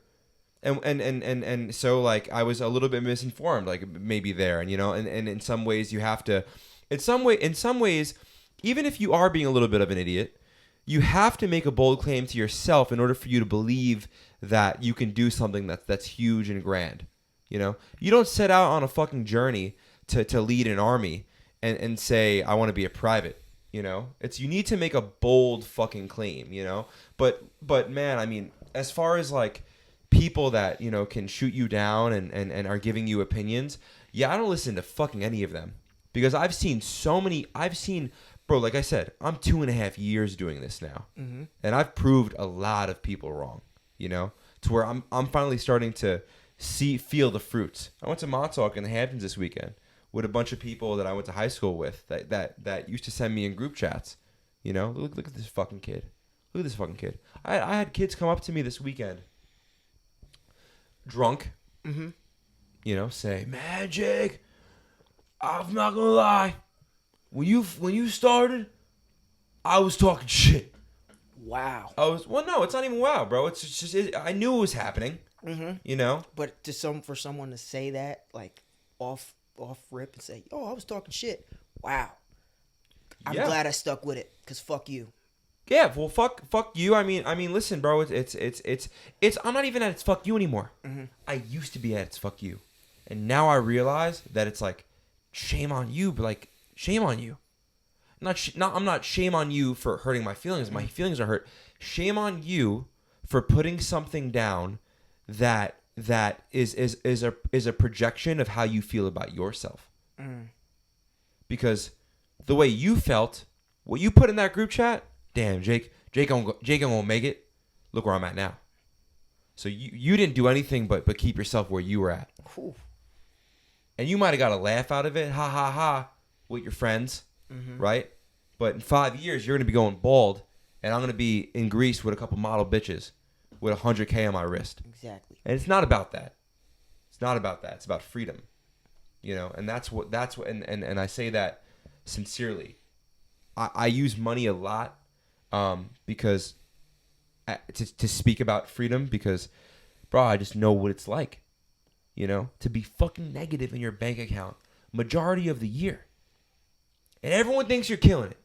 And so like I was a little bit misinformed, like maybe there, and and in some ways you have to, in some ways, even if you are being a little bit of an idiot, you have to make a bold claim to yourself in order for you to believe that you can do something that's huge and grand. You don't set out on a fucking journey to lead an army and say I want to be a private. It's, you need to make a bold fucking claim. But man, I mean, as far as like people that can shoot you down and are giving you opinions, yeah, I don't listen to fucking any of them, because I've seen bro, like I said, I'm 2.5 years doing this now, and I've proved a lot of people wrong, to where I'm finally starting to feel the fruits. I went to Montauk in the Hamptons this weekend with a bunch of people that I went to high school with that used to send me in group chats. Look at this fucking kid. Look at this fucking kid. I had kids come up to me this weekend, drunk, say, Magic, I'm not gonna lie, when you started, I was talking shit. Wow. No, it's not even wow, bro. It's just I knew it was happening. But for someone to say that, like off rip, and say, "Oh, I was talking shit." Wow. I'm glad I stuck with it, cause fuck you. Yeah, well, fuck you. I mean, listen, bro. It's. I'm not even at its fuck you anymore. I used to be at its fuck you, and now I realize that it's like, shame on you, but like, shame on you. I'm not shame on you for hurting my feelings. My feelings are hurt. Shame on you for putting something down that is a projection of how you feel about yourself. Because the way you felt, what you put in that group chat, damn, Jake gonna make it. Look where I'm at now. So you didn't do anything but keep yourself where you were at. Ooh. And you might have got a laugh out of it, ha ha ha, with your friends, right? But in 5 years, you're gonna be going bald, and I'm gonna be in Greece with a couple model bitches with 100K on my wrist. Exactly. And it's not about that. It's not about that. It's about freedom. And that's what and I say that sincerely. I use money a lot because to speak about freedom, because bro, I just know what it's like, to be fucking negative in your bank account majority of the year. And everyone thinks you're killing it.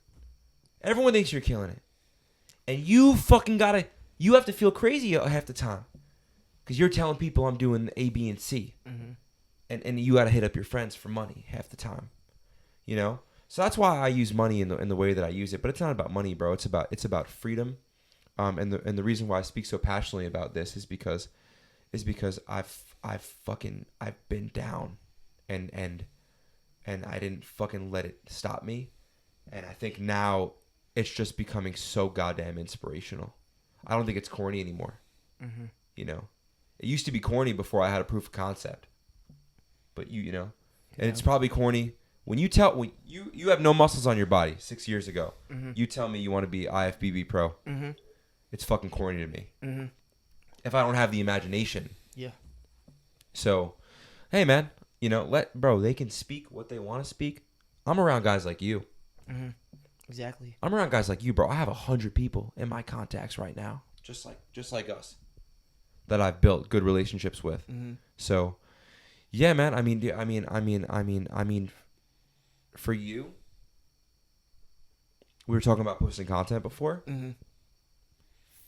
Everyone thinks you're killing it. And you fucking you have to feel crazy half the time, because you're telling people I'm doing A, B, and C. And you got to hit up your friends for money half the time, So that's why I use money in the way that I use it. But it's not about money, bro. It's about freedom. And the reason why I speak so passionately about this is because I've been down, and I didn't fucking let it stop me. And I think now it's just becoming so goddamn inspirational. I don't think it's corny anymore. It used to be corny before I had a proof of concept. But and it's probably corny when you have no muscles on your body 6 years ago. You tell me you want to be IFBB pro. It's fucking corny to me. If I don't have the imagination. Yeah. So, hey man, they can speak what they want to speak. I'm around guys like you. Exactly. I'm around guys like you, bro. I have 100 people in my contacts right now, just like us, that I've built good relationships with. So, yeah, man. I mean, for you, we were talking about posting content before.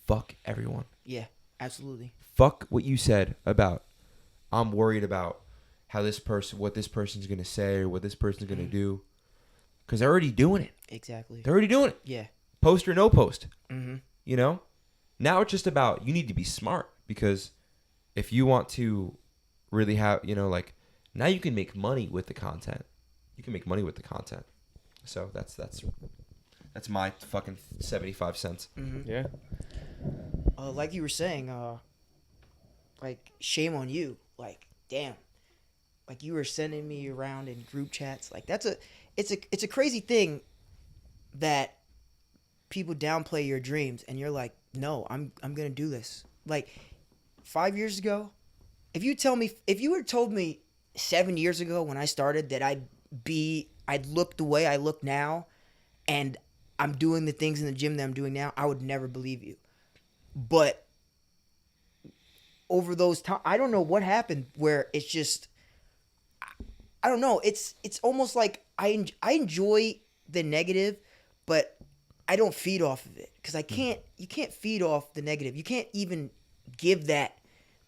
Fuck everyone. Yeah, absolutely. Fuck what you said about, I'm worried about what this person's gonna say or what this person's gonna do, because they're already doing it. Exactly. They're already doing it. Yeah. Post or no post. Now it's just about, you need to be smart, because if you want to really have, now you can make money with the content. You can make money with the content. So that's my fucking 75 cents. Yeah. Like you were saying, like, shame on you. Like, damn. Like, you were sending me around in group chats. Like, it's a crazy thing that people downplay your dreams, and you're like, no, I'm gonna do this. Like, 5 years ago, if you would have told me 7 years ago when I started that I'd look the way I look now, and I'm doing the things in the gym that I'm doing now, I would never believe you. But over those times, I don't know what happened where it's just, I don't know. It's almost like I enjoy the negative, but I don't feed off of it because I can't. You can't feed off the negative. You can't even give that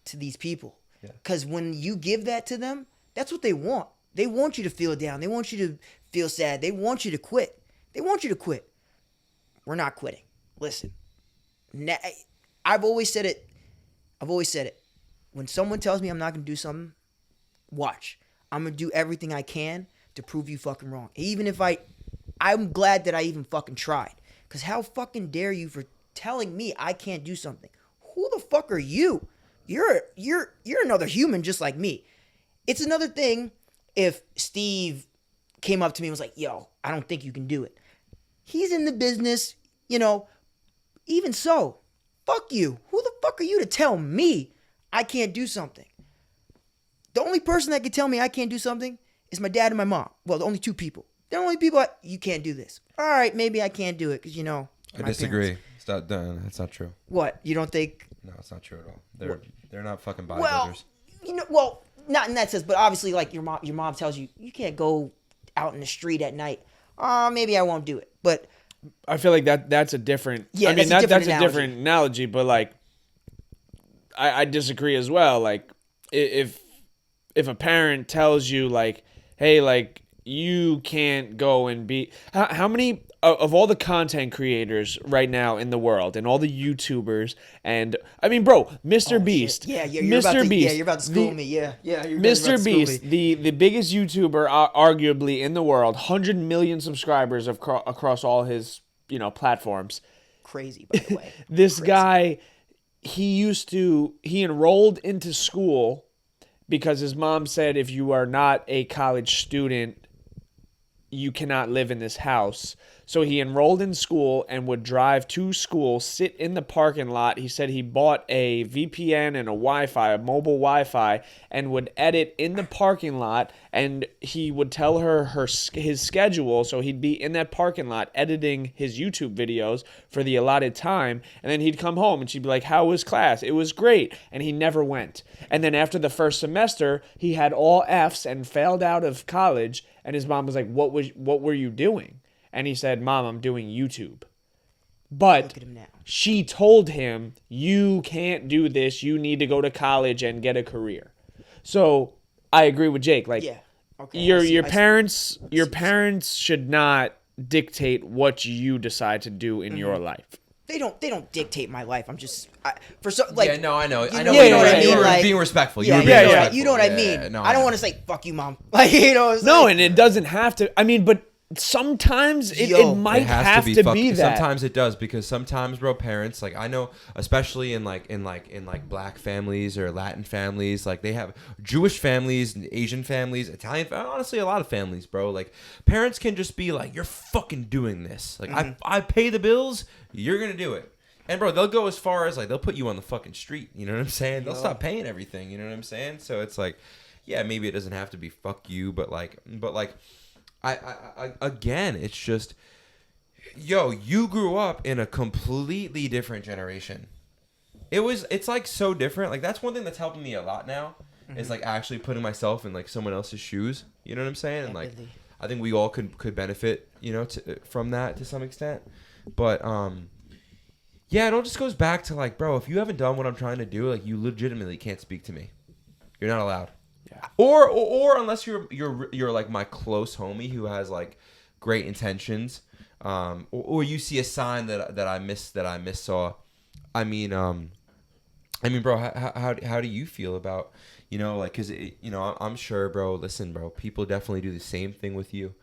to these people because when you give that to them, that's what they want. They want you to feel down. They want you to feel sad. They want you to quit. They want you to quit. We're not quitting. Listen, I've always said it. When someone tells me I'm not going to do something, watch. I'm going to do everything I can to prove you fucking wrong. Even if I'm glad that I even fucking tried. Because how fucking dare you for telling me I can't do something? Who the fuck are you? You're another human just like me. It's another thing if Steve came up to me and was like, yo, I don't think you can do it. He's in the business, even so, fuck you. Who the fuck are you to tell me I can't do something? The only person that can tell me I can't do something is my dad and my mom. Well, the only two people. The only people you can't do this. All right, maybe I can't do it because, I disagree. That's not true. What? You don't think? No, it's not true at all. They're not fucking bodybuilders. Well, not in that sense, but obviously, like your mom tells you can't go out in the street at night. Maybe I won't do it. But I feel like that's a different. Yeah, I mean that's that's a a different analogy, but like, I disagree as well. Like, if a parent tells you like, hey, like you can't go and be how many of all the content creators right now in the world and all the YouTubers and I mean, bro, MrBeast. Yeah, you're about to school me. Yeah. MrBeast, the biggest YouTuber arguably in the world, 100 million subscribers across all his, platforms. Crazy, by the way. This guy, he enrolled into school because his mom said if you are not a college student, you cannot live in this house. So he enrolled in school and would drive to school, sit in the parking lot. He said he bought a VPN and a mobile Wi-Fi, and would edit in the parking lot. And he would tell her his schedule. So he'd be in that parking lot editing his YouTube videos for the allotted time. And then he'd come home and she'd be like, how was class? It was great. And he never went. And then after the first semester, he had all Fs and failed out of college. And his mom was like, what were you doing? And he said, Mom, I'm doing YouTube. But Look at him now. She told him, you can't do this. You need to go to college and get a career. So I agree with Jake. Like, yeah. Okay. your parents should not dictate what you decide to do in your life. They don't dictate my life. I'm just I know. I know. You know what I mean? You were Like, being respectful. Yeah, you know what I mean. Yeah, no, I don't want to say fuck you, Mom. Like, and it doesn't have to. I mean, but sometimes it might have to be that. Sometimes it does, because sometimes, bro, parents, like, I know, especially in black families or Latin families, like they have Jewish families, Asian families, Italian, honestly a lot of families, bro. Like, parents can just be like, you're fucking doing this. Like, I pay the bills, you're gonna do it. And bro, they'll go as far as like they'll put you on the fucking street. You know what I'm saying? They'll stop paying everything. You know what I'm saying? So it's like, yeah, maybe it doesn't have to be fuck you, but like. I again, it's just, you grew up in a completely different generation. It's like so different. Like, that's one thing that's helping me a lot now, is like actually putting myself in like someone else's shoes. You know what I'm saying? And like, I think we all could benefit, from that to some extent. But yeah, it all just goes back to like, bro, if you haven't done what I'm trying to do, like, you legitimately can't speak to me. You're not allowed. Yeah. Or unless you're like my close homie who has like great intentions, or you see a sign that I missaw. I mean, bro, how do you feel about, like, cause I'm sure, bro. Listen, bro, people definitely do the same thing with you,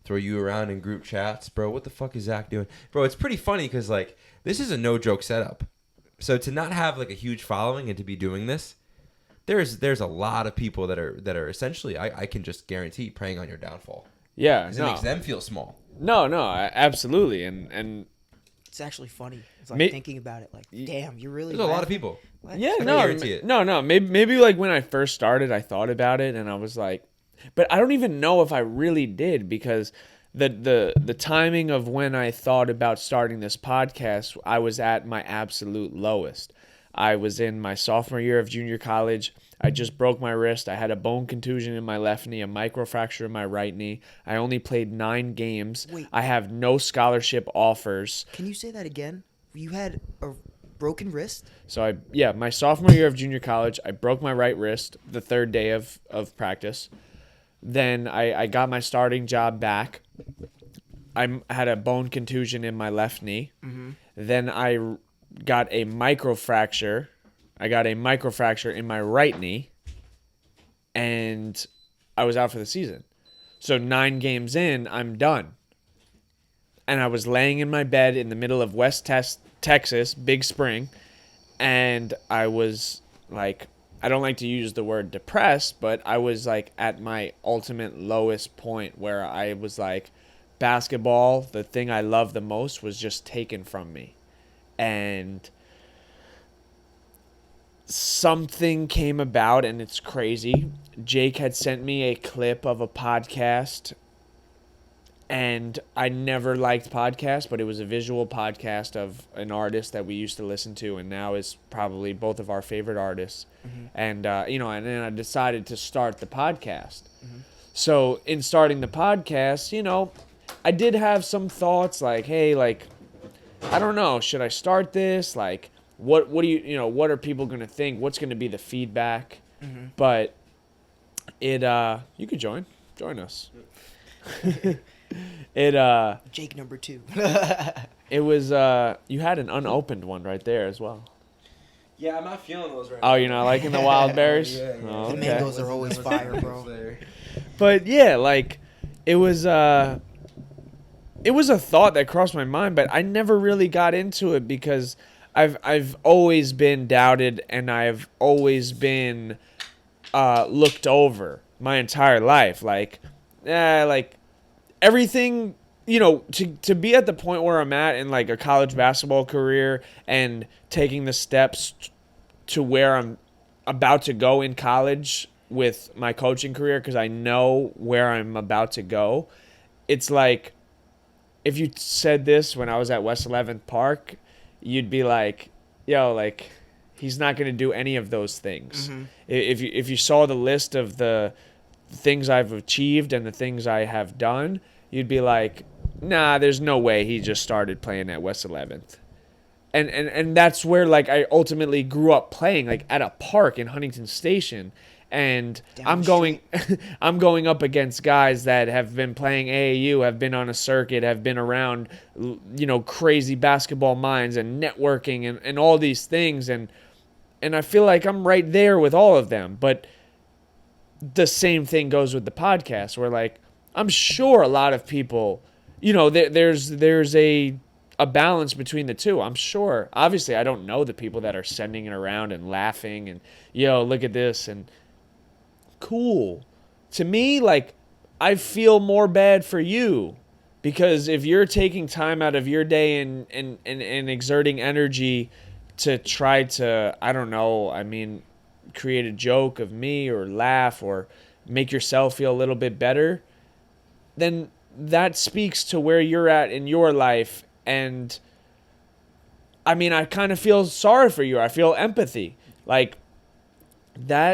throw you around in group chats, bro. What the fuck is Zach doing, bro? It's pretty funny because like this is a no joke setup. So to not have like a huge following and to be doing this. There's a lot of people that are essentially, I can just guarantee, preying on your downfall. Yeah, it makes them feel small. No, absolutely, and it's actually funny. It's like thinking about it, like, damn, you're really. There's a lot of people. What? Yeah, no. Maybe like when I first started, I thought about it, and I was like, but I don't even know if I really did, because the timing of when I thought about starting this podcast, I was at my absolute lowest. I was in my sophomore year of junior college. I just broke my wrist. I had a bone contusion in my left knee, a microfracture in my right knee. I only played 9 games. Wait. I have no scholarship offers. Can you say that again? You had a broken wrist? So my sophomore year of junior college, I broke my right wrist the 3rd day of practice. Then I got my starting job back. I had a bone contusion in my left knee. Mm-hmm. Then I got a microfracture. I got a microfracture in my right knee, and I was out for the season. So 9 games in, I'm done. And I was laying in my bed in the middle of West Texas, Big Spring, and I was like, I don't like to use the word depressed, but I was like at my ultimate lowest point where I was like, basketball, the thing I love the most, was just taken from me. And something came about, and it's crazy. Jake had sent me a clip of a podcast, and I never liked podcasts, but it was a visual podcast of an artist that we used to listen to and now is probably both of our favorite artists. Mm-hmm. And, and then I decided to start the podcast. Mm-hmm. So in starting the podcast, I did have some thoughts like, hey, like, I don't know, should I start this? Like, what do what are people going to think? What's going to be the feedback? Mm-hmm. But you could join us. Jake number 2. It was you had an unopened one right there as well. Yeah, I'm not feeling those right now. now. Oh, you're not liking the wild berries? Yeah. Oh, The mangoes are always fire, bro. But yeah, like it was a thought that crossed my mind, but I never really got into it because I've always been doubted, and I've always been looked over my entire life. Like everything, to be at the point where I'm at in like a college basketball career and taking the steps to where I'm about to go in college with my coaching career, because I know where I'm about to go. It's like, if you said this when I was at West 11th Park, you'd be like, yo, like, he's not going to do any of those things. Mm-hmm. If you saw the list of the things I've achieved and the things I have done, you'd be like, nah, there's no way he just started playing at West 11th. And that's where, like, I ultimately grew up playing, like, at a park in Huntington Station. And I'm going up against guys that have been playing AAU, have been on a circuit, have been around, crazy basketball minds and networking and all these things. And I feel like I'm right there with all of them. But the same thing goes with the podcast, where, like, I'm sure a lot of people, there's a balance between the two. I'm sure. Obviously, I don't know the people that are sending it around and laughing and, look at this and cool. To me, like, I feel more bad for you, because if you're taking time out of your day and exerting energy to try to, I don't know, create a joke of me or laugh or make yourself feel a little bit better, then that speaks to where you're at in your life. And I kind of feel sorry for you. I feel empathy. Like, that's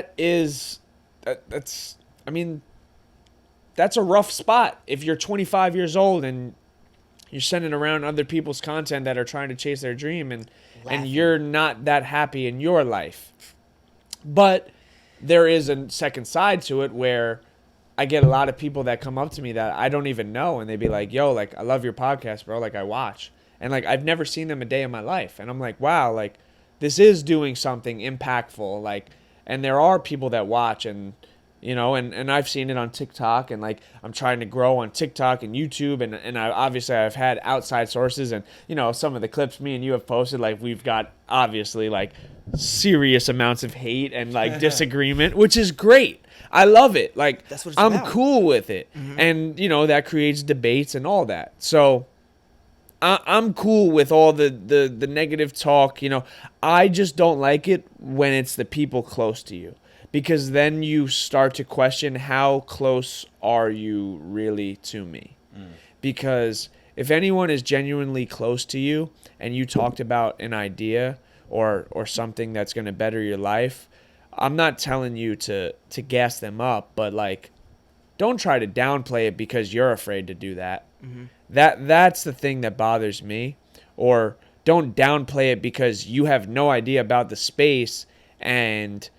a rough spot if you're 25 years old and you're sending around other people's content that are trying to chase their dream and you're not that happy in your life. But there is a second side to it where I get a lot of people that come up to me that I don't even know, and they be like, yo, like, I love your podcast, bro. Like, I watch. And, like, I've never seen them a day in my life. And I'm like, wow, like, this is doing something impactful. Like, and there are people that watch, and, and I've seen it on TikTok, and, like, I'm trying to grow on TikTok and YouTube, and I've had outside sources, and, some of the clips me and you have posted, like, we've got, obviously, like, serious amounts of hate and, like, disagreement, which is great. I love it. Like, that's what it's I'm about. cool with it. Mm-hmm. And, that creates debates and all that. So I'm cool with all the negative talk. I just don't like it when it's the people close to you, because then you start to question, how close are you really to me? Because if anyone is genuinely close to you and you talked about an idea or something that's going to better your life, I'm not telling you to gas them up, but like, don't try to downplay it because you're afraid to do that. Mm-hmm. That's the thing that bothers me. Or don't downplay it because you have no idea about the space and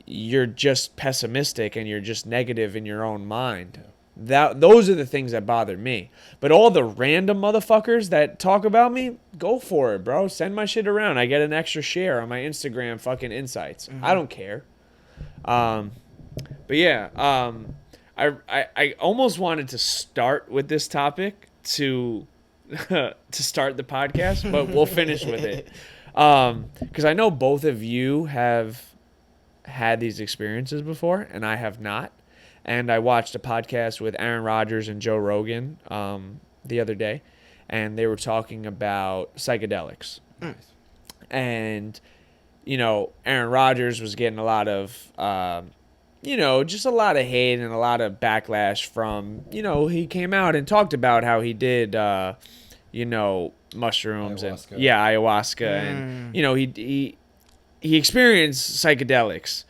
you're just pessimistic and you're just negative in your own mind. Those are the things that bother me. But all the random motherfuckers that talk about me, go for it, bro. Send my shit around. I get an extra share on my Instagram fucking insights. Mm-hmm. I don't care. But yeah, I almost wanted to start with this topic to start the podcast, but we'll finish with it. Because I know both of you have had these experiences before, and I have not. And I watched a podcast with Aaron Rodgers and Joe Rogan the other day, and they were talking about psychedelics. Mm. And, you know, Aaron Rodgers was getting a lot of, just a lot of hate and a lot of backlash from, he came out and talked about how he did, mushrooms Ayahuasca. and, ayahuasca. And, he experienced psychedelics.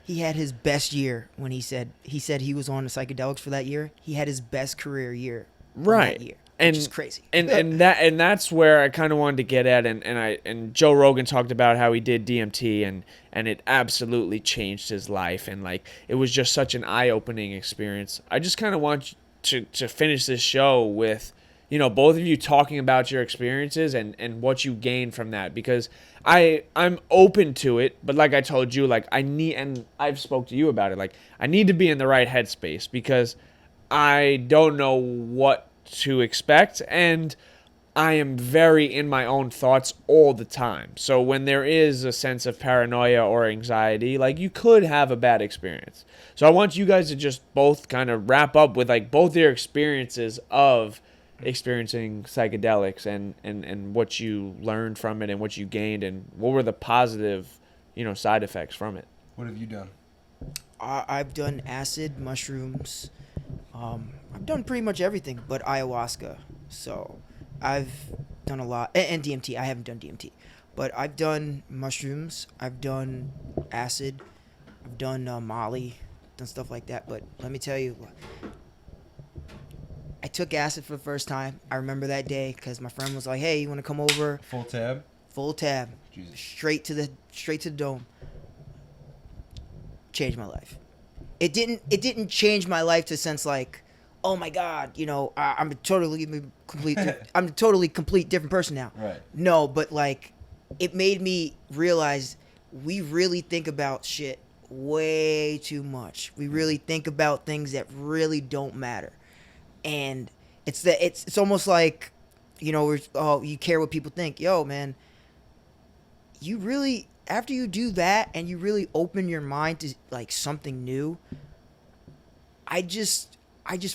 He had his best year when he said he was on the psychedelics for that year. He had his best career year, right? That year, and which is crazy. and that's where I kind of wanted to get at. And Joe Rogan talked about how he did DMT and it absolutely changed his life, and like it was just such an eye-opening experience. I just kind of want to finish this show with, both of you talking about your experiences and what you gained from that, because I'm open to it, but like I told you, like and I've spoke to you about it, like I need to be in the right headspace because I don't know what to expect, and I am very in my own thoughts all the time. So when there is a sense of paranoia or anxiety, like you could have a bad experience. So I want you guys to just both kind of wrap up with like both your experiences of experiencing psychedelics and what you learned from it and what you gained and what were the positive, side effects from it. What have you done? I've done acid, mushrooms. I've done pretty much everything but ayahuasca. So I've done a lot. And DMT. I haven't done DMT. But I've done mushrooms. I've done acid. I've done Molly. Done stuff like that. But let me tell you, I took acid for the first time. I remember that day because my friend was like, "Hey, you want to come over?" Full tab? Full tab. Jesus. Straight to the dome. Changed my life. It didn't change my life to the sense like, oh my God, I'm a totally complete different person now. Right. No, but like, it made me realize we really think about shit way too much. We really think about things that really don't matter. And it's almost like, you care what people think. Yo, man, you really, after you do that and you really open your mind to like something new, I just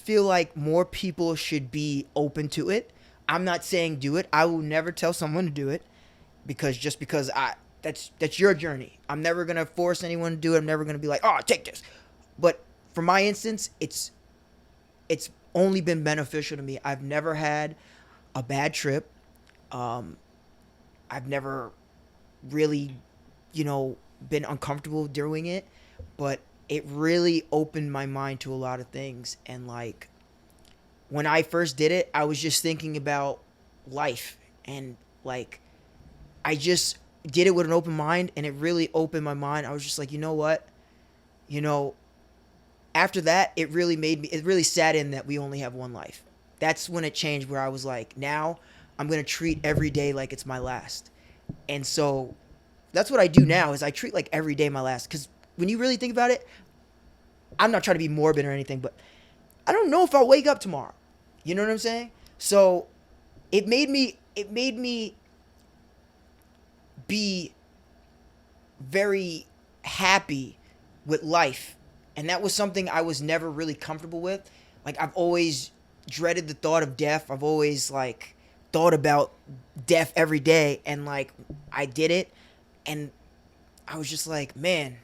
feel like more people should be open to it. I'm not saying do it. I will never tell someone to do it because that's your journey. I'm never going to force anyone to do it. I'm never going to be like, "Oh, take this." But for my instance, it's only been beneficial to me. I've never had a bad trip. I've never really, been uncomfortable doing it, but it really opened my mind to a lot of things. And like, when I first did it, I was just thinking about life, and like, I just did it with an open mind, and it really opened my mind. I was just like, you know what? After that, it really sat in that we only have one life. That's when it changed, where I was like, now I'm going to treat every day like it's my last. And so that's what I do now, is I treat like every day my last. Because when you really think about it, I'm not trying to be morbid or anything, but I don't know if I'll wake up tomorrow. You know what I'm saying? So it made me be very happy with life. And that was something I was never really comfortable with. Like, I've always dreaded the thought of death. I've always like thought about death every day. And like, I did it, and I was just like, man,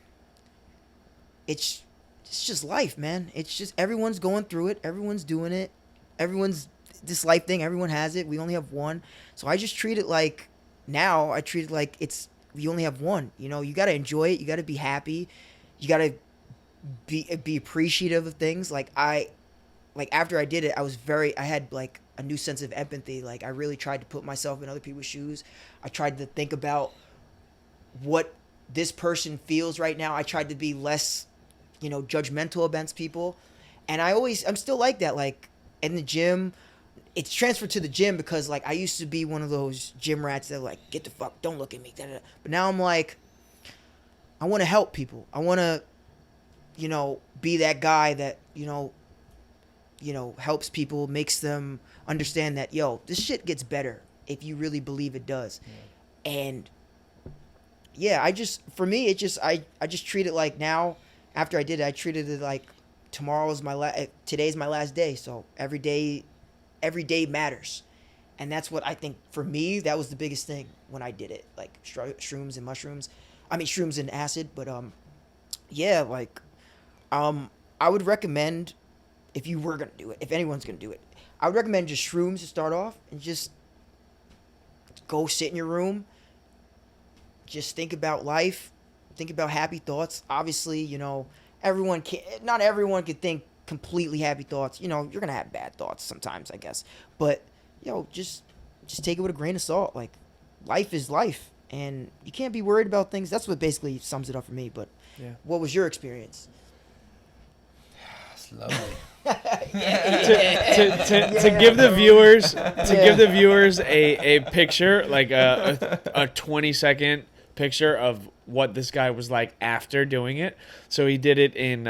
it's just life, man. It's just, everyone's going through it. Everyone's doing it. Everyone's this life thing. Everyone has it. We only have one. So I just treat it like now I treat it like you only have one. You know, you got to enjoy it. You got to be happy. You got to be appreciative of things. Like after I did it, I had like a new sense of empathy. Like I really tried to put myself in other people's shoes. I tried to think about what this person feels right now. I tried to be less, judgmental against people. And I'm still like that. Like in the gym, it's transferred to the gym because like I used to be one of those gym rats that like, get the fuck, don't look at me. Da-da-da. But now I'm like, I want to help people. I want to, be that guy that, helps people, makes them understand that, this shit gets better if you really believe it does. Yeah. And yeah, I just treat it like now, after I did it, I treated it like today's my last day. So every day matters. And that's what I think, for me, that was the biggest thing when I did it. Like shrooms and mushrooms. I mean, shrooms and acid. But yeah, like, I would recommend, if you were going to do it, if anyone's going to do it, I would recommend just shrooms to start off, and just go sit in your room. Just think about life. Think about happy thoughts. Obviously, not everyone can think completely happy thoughts. You're going to have bad thoughts sometimes, I guess. But, just take it with a grain of salt. Like, life is life, and you can't be worried about things. That's what basically sums it up for me. But yeah. What was your experience? It's lovely. To give the viewers a picture, like a 20-second picture of what this guy was like after doing it. So he did it in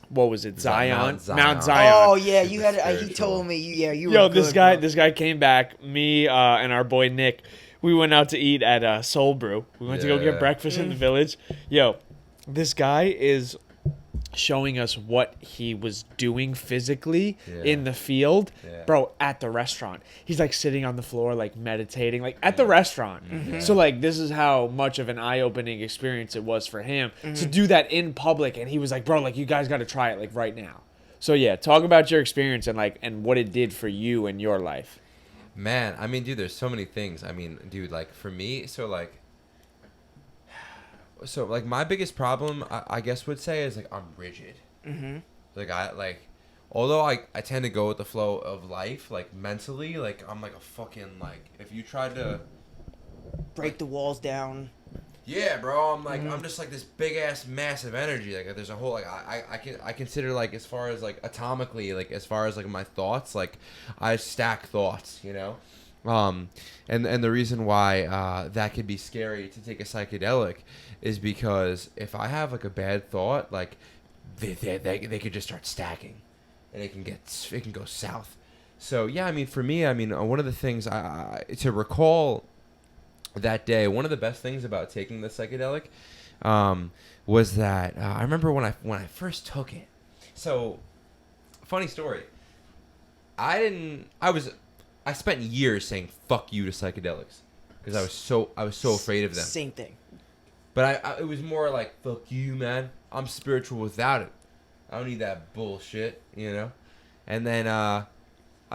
what was it, Zion? Mount Zion. Oh yeah, you had he told me you were good, this guy came back, me and our boy Nick, we went out to eat at Soul Brew. We went to go get breakfast in the village. This guy is showing us what he was doing physically in the field, bro, at the restaurant. He's like sitting on the floor, like meditating, like at the restaurant. Mm-hmm. So like, this is how much of an eye-opening experience it was for him to do that in public. And he was like, bro, like, you guys got to try it like right now. So yeah, talk about your experience and what it did for you in your life. Man, I mean, dude, there's so many things. I mean, dude, like for me, so my biggest problem, I guess would say, is like I'm rigid. Mm-hmm. Although I tend to go with the flow of life, like mentally, like I'm like a fucking, like, if you tried to break the walls down. Yeah, bro, I'm like, I'm just like this big ass massive energy. Like there's a whole, like, I consider, like, as far as like atomically, like as far as like my thoughts, like I stack thoughts, and the reason why that could be scary to take a psychedelic is because if I have like a bad thought, like they could just start stacking, and it can go south. So yeah, I mean, for me, I mean, one of the things to recall that day, one of the best things about taking the psychedelic was that I remember when I first took it. So, funny story. I spent years saying "fuck you" to psychedelics because I was so afraid of them. Same thing. But it was more like, "Fuck you, man. I'm spiritual without it. I don't need that bullshit," And then I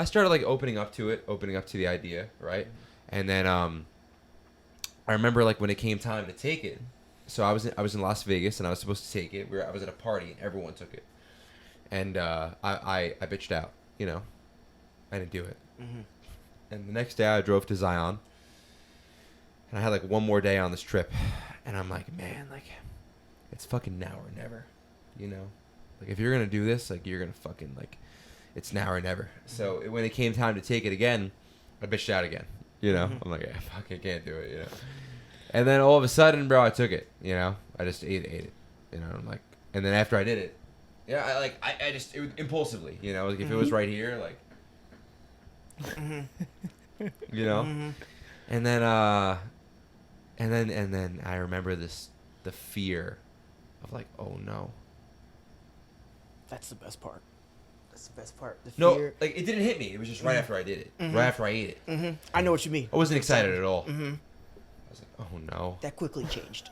started like opening up to the idea, right? And then I remember like when it came time to take it. So I was in Las Vegas and I was supposed to take it. I was at a party and everyone took it, and I bitched out. I didn't do it. Mm-hmm. And the next day I drove to Zion, and I had like one more day on this trip, and I'm like, man, like, it's fucking now or never, like if you're gonna do this, like you're gonna fucking, like, it's now or never. Mm-hmm. So when it came time to take it again, I bitched out again. Mm-hmm. I'm like, yeah, fuck, I can't do it. And then all of a sudden, bro, I took it. I just ate it. I'm like, and then after I did it, I just it was impulsively. Like if it was right here, like. Mm-hmm. And then I remember the fear of like, oh no. That's the best part. The fear. No, like it didn't hit me. It was just right after I did it. Mm-hmm. Right after I ate it. Mm-hmm. I know what you mean. I wasn't excited at all. Mm-hmm. I was like, oh no. That quickly changed.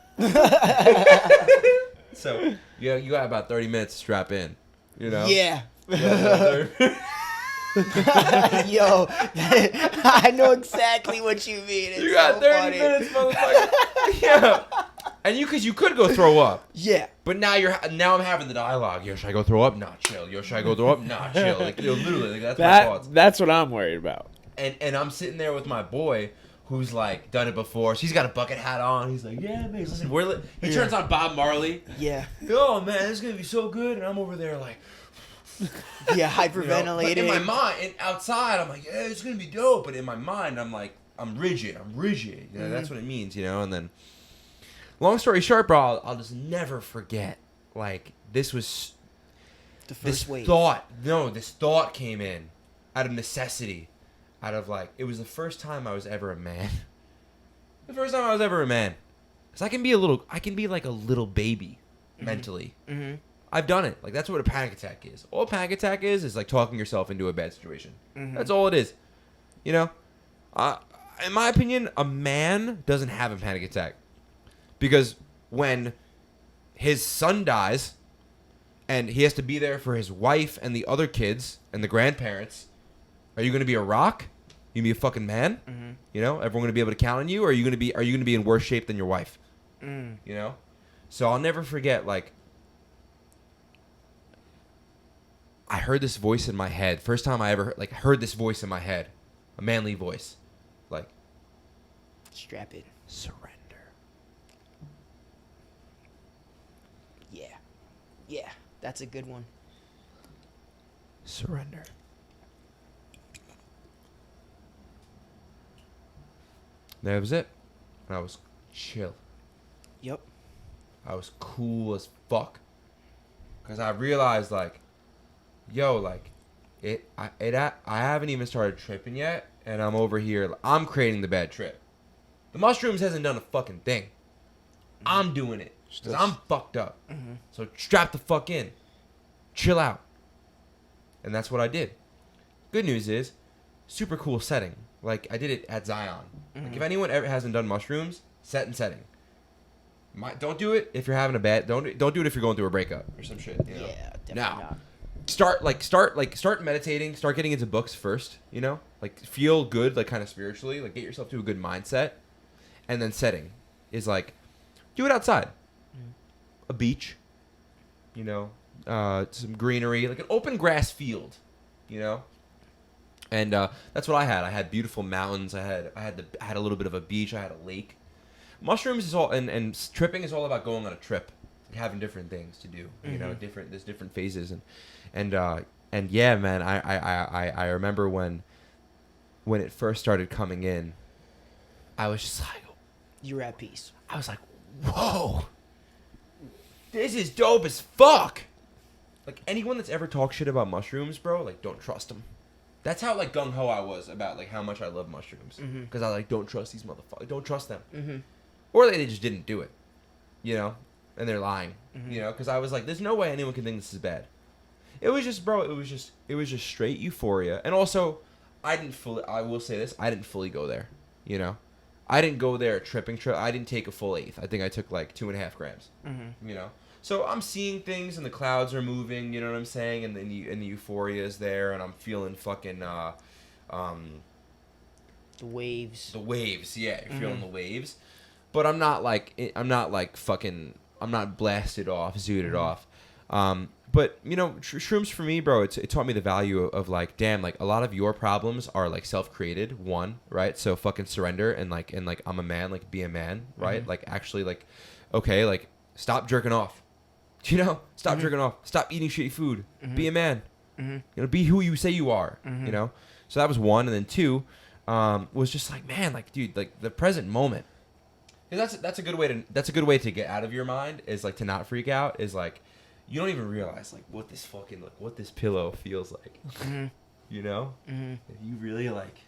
So you got about 30 minutes to strap in. Yeah. Yo, I know exactly what you mean. It's You got so 30 funny. minutes, motherfucker. Yeah. And because you could go throw up. Yeah. But now I'm having the dialogue. Yo, should I go throw up? Nah, chill. Yo, should I go throw up? Nah, chill. Like, yo, literally, like, that's my thoughts. That's what I'm worried about. And I'm sitting there with my boy, who's like done it before. So he's got a bucket hat on. He's like, yeah, man. Listen, he turns on Bob Marley. Yeah. Oh man, this is gonna be so good. And I'm over there like, Yeah, hyperventilating. But in my mind, and outside, I'm like, yeah, it's gonna be dope. But in my mind, I'm like, I'm rigid. You know, that's what it means, you know. And then, long story short, bro, I'll just never forget. Like, this was The first wave. This thought came in out of necessity, out of like, it was the first time I was ever a man. The first time I was ever a man. Cause I can be like a little baby mentally. Mm-hmm. I've done it. Like, that's what a panic attack is. All a panic attack is like talking yourself into a bad situation. Mm-hmm. That's all it is. You know? In my opinion, a man doesn't have a panic attack. Because when his son dies and he has to be there for his wife and the other kids and the grandparents, are you going to be a rock? You gonna be a fucking man? Mm-hmm. You know, everyone gonna be able to count on you, or are you gonna be in worse shape than your wife? Mm. You know, so I'll never forget. Like, I heard this voice in my head. First time I ever heard this voice in my head, a manly voice, like, Strap it. surrender. Yeah. Yeah. That's a good one. Surrender. That was it. And I was chill. Yep. I was cool as fuck. Cause I realized, like, yo, like, I haven't even started tripping yet, and I'm over here. I'm creating the bad trip. The mushrooms hasn't done a fucking thing. I'm doing it. Cause I'm fucked up. Mm-hmm. So strap the fuck in. Chill out. And that's what I did. Good news is, super cool setting. Like, I did it at Zion. Like, if anyone ever hasn't done mushrooms, set and setting. Don't do it if you're having a bad. Don't do it if you're going through a breakup or some shit. You know? Yeah, definitely Now, not. start meditating. Start getting into books first. You know, like, feel good, like, kind of spiritually. Like, get yourself to a good mindset, and then setting is like, do it outside, a beach. You know, some greenery, like an open grass field. You know. And that's what I had. I had beautiful mountains. I had a little bit of a beach. I had a lake. Mushrooms is all, and tripping is all about going on a trip, like having different things to do. You know, there's different phases, and yeah, man. I remember when it first started coming in, I was just like, You're at peace. I was like, whoa, this is dope as fuck. Like, anyone that's ever talked shit about mushrooms, bro, like, don't trust them. That's how, like, gung-ho I was about, like, how much I love mushrooms. Because I, like, don't trust these motherfuckers. Don't trust them. Mm-hmm. Or they just didn't do it, you know? And they're lying, you know? Because I was like, there's no way anyone can think this is bad. It was just, bro, it was just straight euphoria. And also, I will say this, I didn't fully go there, you know? I didn't go there tripping. I didn't take a full eighth. I think I took, like, 2.5 grams, you know? So I'm seeing things, and the clouds are moving. You know what I'm saying? And then the euphoria is there, and I'm feeling fucking The waves. the waves. Yeah, you're feeling the waves. But I'm not blasted off, zooted off. But you know, shrooms for me, bro, it taught me the value of like, damn, like, a lot of your problems are like self-created. One, right? So fucking surrender and like I'm a man, like, be a man, right? Like, actually, like, okay, like, stop jerking off. You know, stop jerking off. Stop eating shitty food. Be a man. You know, be who you say you are. You know, so that was one, and then two, was just like, man, like, dude, like, the present moment. That's a good way to get out of your mind, is like to not freak out. Is like, you don't even realize like what this pillow feels like. You know, if you really like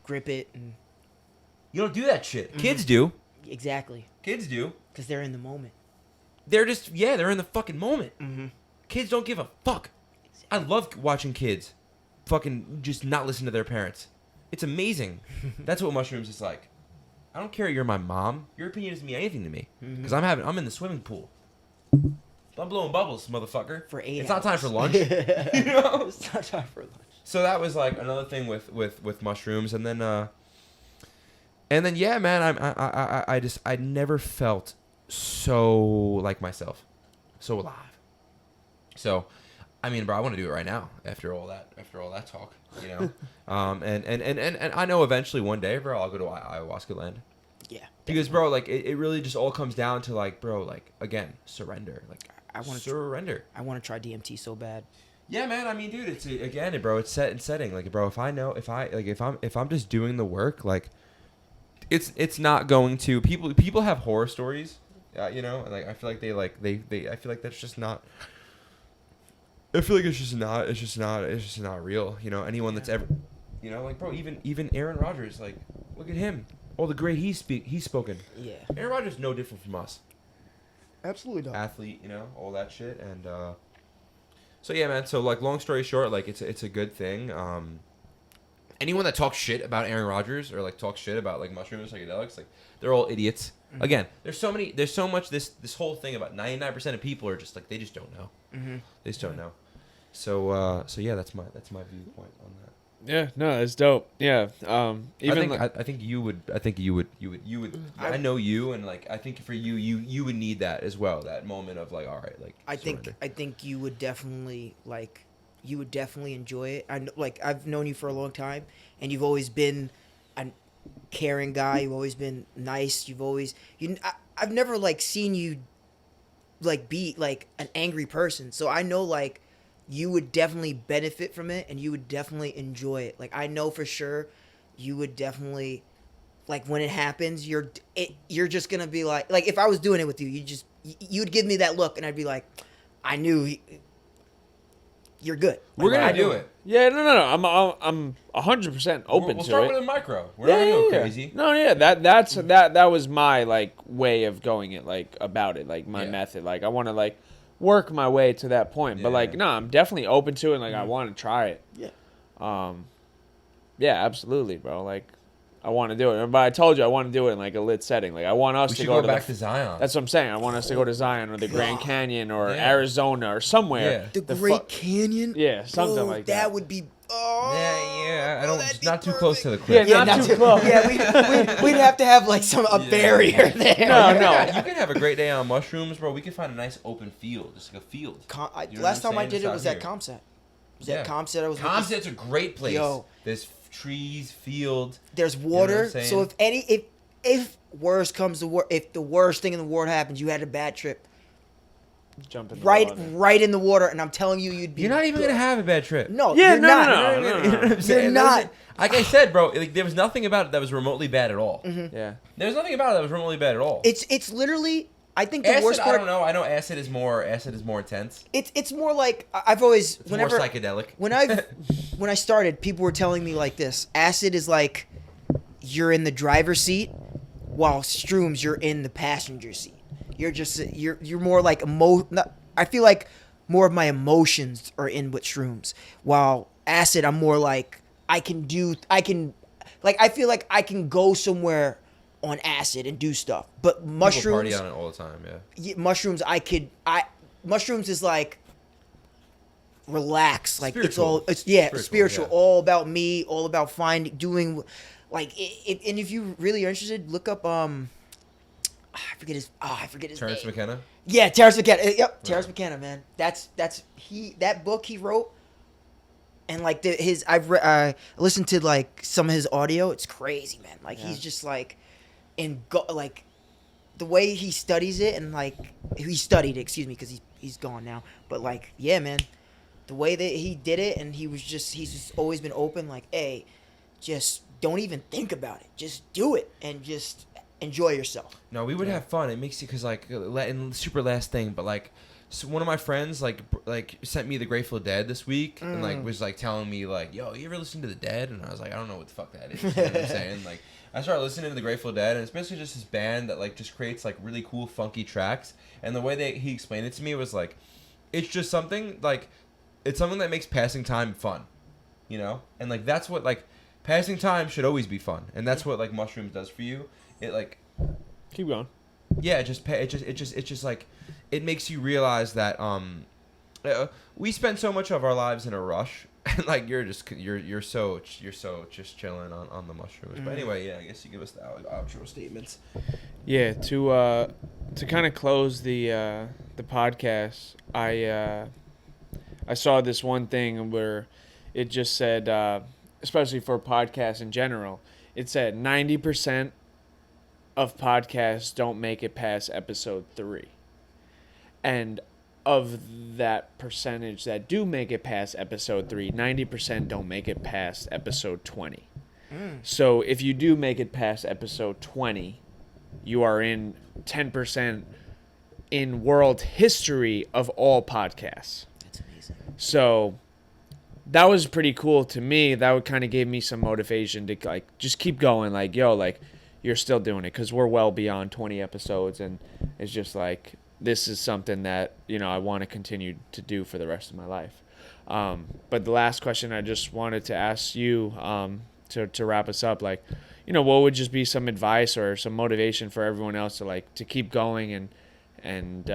Grip it. And you don't do that shit. Kids do. exactly. Kids do. Because they're in the moment. They're in the fucking moment. Kids don't give a fuck. I love watching kids fucking just not listen to their parents. It's amazing. That's what mushrooms is like. I don't care you're my mom. Your opinion doesn't mean anything to me. Because I'm in the swimming pool. I'm blowing bubbles, motherfucker. For 8 It's hours. not time for lunch. You know? It's not time for lunch. So that was like another thing with mushrooms, and then yeah, man, I never felt so like myself, so alive. So, I mean, bro, I want to do it right now after all that talk, you know. And I know eventually one day, bro, I'll go to ayahuasca land. Yeah. Because, bro, like it really just all comes down to like, bro, like again, surrender. Like I want to surrender. I want to try DMT so bad. Yeah, man. I mean, dude, it's again, bro. It's set and setting. Like, bro, if I'm just doing the work, like, it's not going to people have horror stories, you know. And like, I feel like I feel like that's just not. I feel like it's just not real. You know, anyone that's ever, you know, like, bro, even Aaron Rodgers, like, look at him, all the great he's spoken. Yeah. Aaron Rodgers is no different from us. Absolutely not. Athlete, you know, all that shit, and so yeah, man. So like, long story short, like it's a good thing. Anyone that talks shit about Aaron Rodgers or like talks shit about like mushrooms, psychedelics, like they're all idiots. Mm-hmm. Again, there's so much this whole thing about 99% of people are just like they just don't know. Mm-hmm. They just don't know. So yeah, that's my viewpoint on that. Yeah, no, it's dope. Yeah, even I think you would. I know you, and like I think for you would need that as well. That moment of like, all right, like I think you would definitely enjoy it. I've known you for a long time, and you've always been a caring guy. You've always been nice. I've never like seen you like be like an angry person. So I know like you would definitely benefit from it, and you would definitely enjoy it. Like I know for sure you would definitely, like when it happens, you're just gonna be like if I was doing it with you, you'd give me that look, and I'd be like, I knew you're good. We're gonna do it. Yeah, no. I'm 100% open to it. We'll start with a micro. We're not gonna go crazy. No, yeah, that was my like way of going it, like about it, like my method. Like I want to like work my way to that point, but like no, I'm definitely open to it. And, like I want to try it. Yeah. Yeah, absolutely, bro. Like I want to do it, but I told you I want to do it in like a lit setting. Like I want us to go back to Zion. That's what I'm saying. I want us to go to Zion or the Grand Canyon or Arizona or somewhere. Yeah. The Great Canyon. Yeah, something like that. That would be. Oh, yeah. I don't. Not too close to the cliff. Yeah, not too close. Yeah, we'd have to have like a barrier there. No. You can have a great day on mushrooms, bro. We can find a nice open field, just like a field. Last time I did it was at Comset. Comset's a great place. Yo. There's trees, field. There's water. You know so if worst comes to worst, if the worst thing in the world happens, you had a bad trip. Jump in the water. right in the water, and I'm telling you, you'd be. You're not even gonna have a bad trip. No, yeah, you're not. No. You know what I'm saying? You're not. Like I said, bro, like, there was nothing about it that was remotely bad at all. Mm-hmm. Yeah. There was nothing about it that was remotely bad at all. It's literally. I think the acid, worst part. I don't know. I know acid is more intense. It's more like I've always It's more psychedelic. When I started, people were telling me like this: acid is like you're in the driver's seat, while shrooms you're in the passenger seat. You're more like I feel like more of my emotions are in with shrooms, while acid I'm more like I feel like I can go somewhere on acid and do stuff. But mushrooms, people party on it all the time. Yeah. Mushrooms mushrooms is like relax, like spiritual. It's spiritual, all about me, all about doing like and if you really are interested, look up I forget his Terrence name. McKenna. Yeah, Terrence McKenna. Yep, Terrence McKenna, man. That's that book he wrote, and like I've listened to like some of his audio. It's crazy, man. Like he's just like like the way he studies it, and like he studied it, excuse me, because he's gone now. But like, yeah, man, the way that he did it, and he's just always been open. Like, hey, just don't even think about it. Just do it, and just enjoy yourself. No, we would have fun. It makes you, because like, and super last thing, but like, so one of my friends like sent me the Grateful Dead this week, and like was like telling me like, yo, you ever listen to the Dead? And I was like, I don't know what the fuck that is. You know what I'm saying? Like, I started listening to the Grateful Dead, and it's basically just this band that like just creates like really cool funky tracks. And the way that he explained it to me was like, it's just something like, it's something that makes passing time fun, you know? And like that's what like passing time should always be fun, and that's what like mushrooms does for you. It like keep going. Yeah, it just like it makes you realize that we spend so much of our lives in a rush, and like you're so just chilling on the mushrooms. But anyway, yeah, I guess you give us the outro statements. Yeah, to kind of close the podcast, I saw this one thing where it just said, especially for podcasts in general, it said 90% of podcasts don't make it past episode 3. And of that percentage that do make it past episode 3, 90% don't make it past episode 20. So if you do make it past episode 20, you are in 10% in world history of all podcasts. That's amazing. So that was pretty cool to me. That would kind of gave me some motivation to like just keep going. Like, yo, like you're still doing it because we're well beyond 20 episodes, and it's just like this is something that I want to continue to do for the rest of my life. But the last question I just wanted to ask you to wrap us up, like, what would just be some advice or some motivation for everyone else to keep going and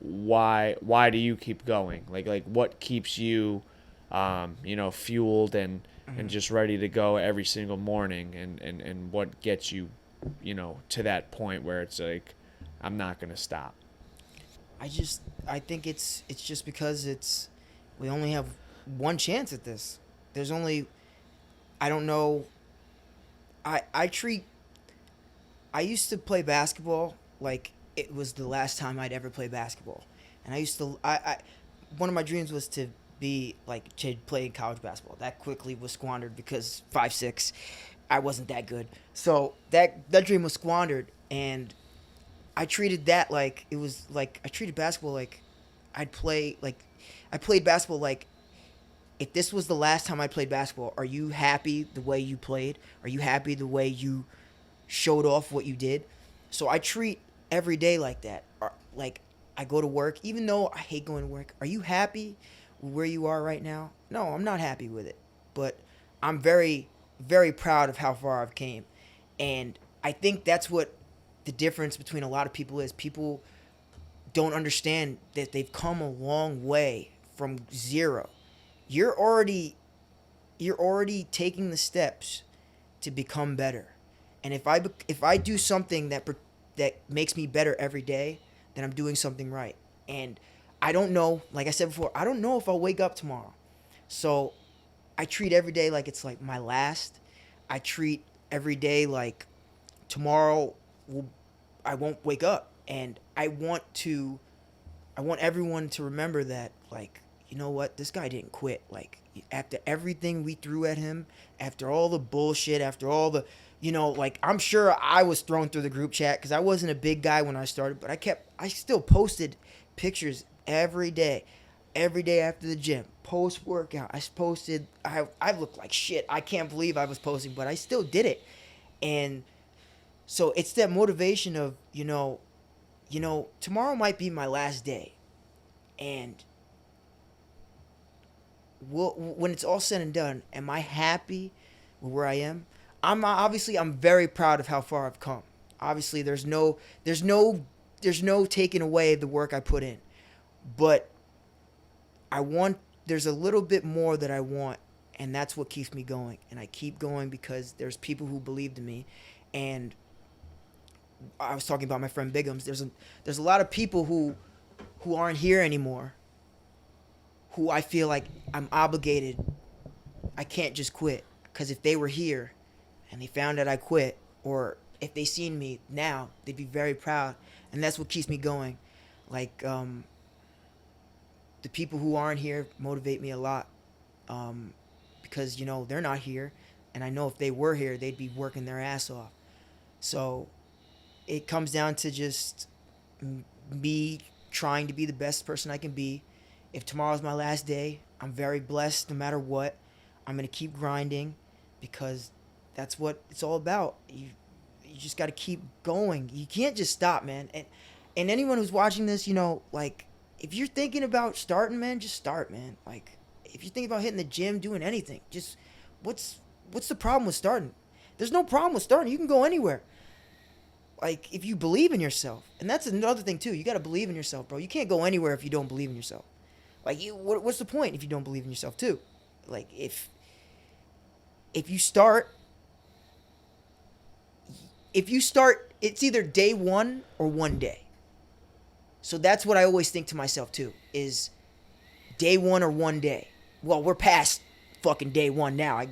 why do you keep going? Like what keeps you fueled and just ready to go every single morning, and what gets you to that point where it's like I'm not gonna stop. I think it's just because we only have one chance at this. There's only, I don't know. I used to play basketball like it was the last time I'd ever play basketball, and one of my dreams was to play college basketball. That quickly was squandered because 5'6", I wasn't that good. So that dream was squandered, and I treated that like it was like I treated basketball like I played basketball like if this was the last time I played basketball. Are you happy the way you played? Are you happy the way you showed off what you did? So I treat every day like that. Like I go to work, even though I hate going to work. Are you happy where you are right now? No, I'm not happy with it, but I'm very, very proud of how far I've came, and I think that's what the difference between a lot of people is. People don't understand that they've come a long way from zero. You're already taking the steps to become better, and if I do something that makes me better every day, then I'm doing something right. And I don't know, like I said before, I don't know if I'll wake up tomorrow. So I treat every day like it's like my last. I treat every day like tomorrow I won't wake up. And I want everyone to remember that, like, you know what, this guy didn't quit. Like, after everything we threw at him, after all the bullshit, after all the, like, I'm sure I was thrown through the group chat because I wasn't a big guy when I started, but I still posted pictures every day after the gym, post workout. I looked like shit. I can't believe I was posting, but I still did it. And so it's that motivation of, tomorrow might be my last day. And when it's all said and done, am I happy with where I am? I'm very proud of how far I've come. Obviously, there's no taking away the work I put in. But there's a little bit more that I want, and that's what keeps me going. And I keep going because there's people who believed in me. And I was talking about my friend Bigums. There's a lot of people who aren't here anymore, who I feel like I'm obligated. I can't just quit, because if they were here and they found out I quit, or if they seen me now, they'd be very proud. And that's what keeps me going. Like, the people who aren't here motivate me a lot, because, they're not here. And I know if they were here, they'd be working their ass off. So it comes down to just me trying to be the best person I can be. If tomorrow's my last day, I'm very blessed no matter what. I'm going to keep grinding, because that's what it's all about. You just got to keep going. You can't just stop, man. And anyone who's watching this, like, if you're thinking about starting, man, just start, man. Like, if you're thinking about hitting the gym, doing anything, just what's the problem with starting? There's no problem with starting. You can go anywhere. Like, if you believe in yourself. And that's another thing, too. You got to believe in yourself, bro. You can't go anywhere if you don't believe in yourself. Like, what's the point if you don't believe in yourself too? Like, if you start, it's either day one or one day. So that's what I always think to myself too, is day one or one day. Well, we're past fucking day one now.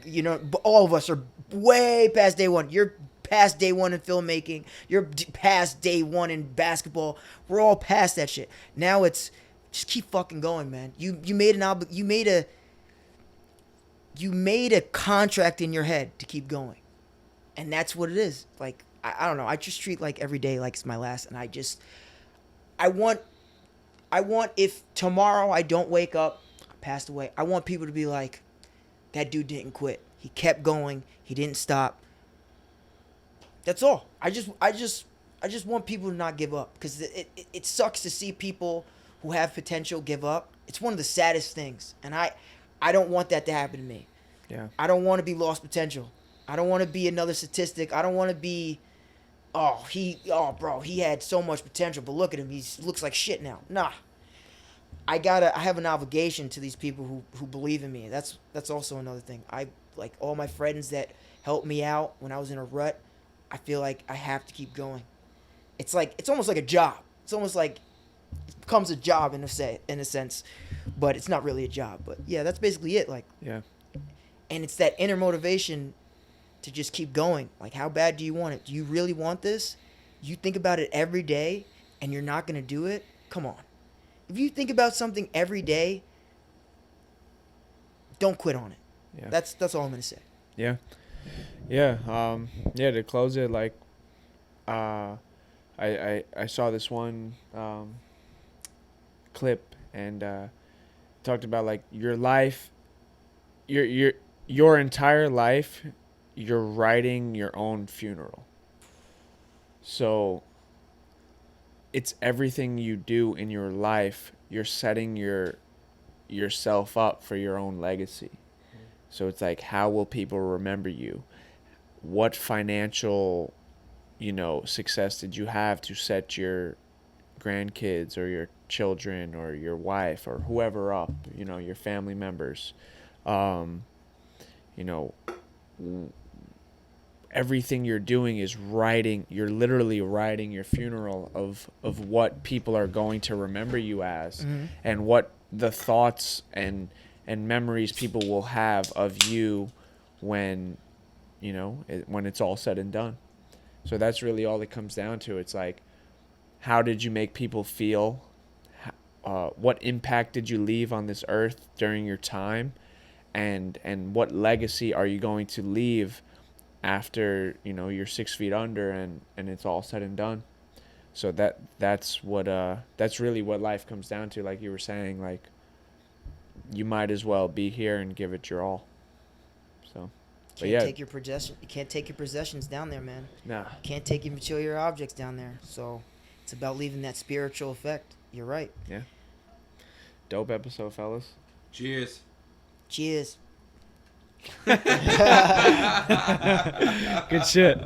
All of us are way past day one. You're past day one in filmmaking. You're past day one in basketball. We're all past that shit. Now it's just keep fucking going, man. You made a contract in your head to keep going, and that's what it is. Like, I don't know. I just treat like every day like it's my last, and I want if tomorrow I don't wake up, I passed away, I want people to be like, that dude didn't quit. He kept going. He didn't stop. That's all. I just want people to not give up, because it sucks to see people who have potential give up. It's one of the saddest things, and I don't want that to happen to me. Yeah. I don't want to be lost potential. I don't want to be another statistic. I don't want to be, bro, he had so much potential, but look at him. He looks like shit now. Nah. I have an obligation to these people who believe in me. That's also another thing. I like all my friends that helped me out when I was in a rut. I feel like I have to keep going. It's almost like a job. It's almost like it becomes a job in a sense, but it's not really a job. But yeah, that's basically it. Like, Yeah. And it's that inner motivation to just keep going. Like, how bad do you want it? Do you really want this? You think about it every day and you're not going to do it? Come on. If you think about something every day, don't quit on it. Yeah. That's all I'm going to say. Yeah. Yeah. To close it, like, I saw this one clip, and talked about, like, your life, your entire life, you're writing your own funeral. So it's everything you do in your life, you're setting yourself up for your own legacy. So it's like, how will people remember you? What financial, success did you have to set your grandkids or your children or your wife or whoever up, your family members? Everything you're doing is you're literally writing your funeral of what people are going to remember you as, Mm-hmm. and what the thoughts and memories people will have of you when it's all said and done. So that's really all it comes down to. It's like, how did you make people feel? What impact did you leave on this earth during your time? And what legacy are you going to leave after you're 6 feet under and it's all said and done? So that's really what life comes down to. Like you were saying, like, you might as well be here and give it your all. So, You can't take your possessions down there, man. Nah. You can't take your material objects down there. So it's about leaving that spiritual effect. You're right. Yeah. Dope episode, fellas. Cheers. Cheers. Good shit.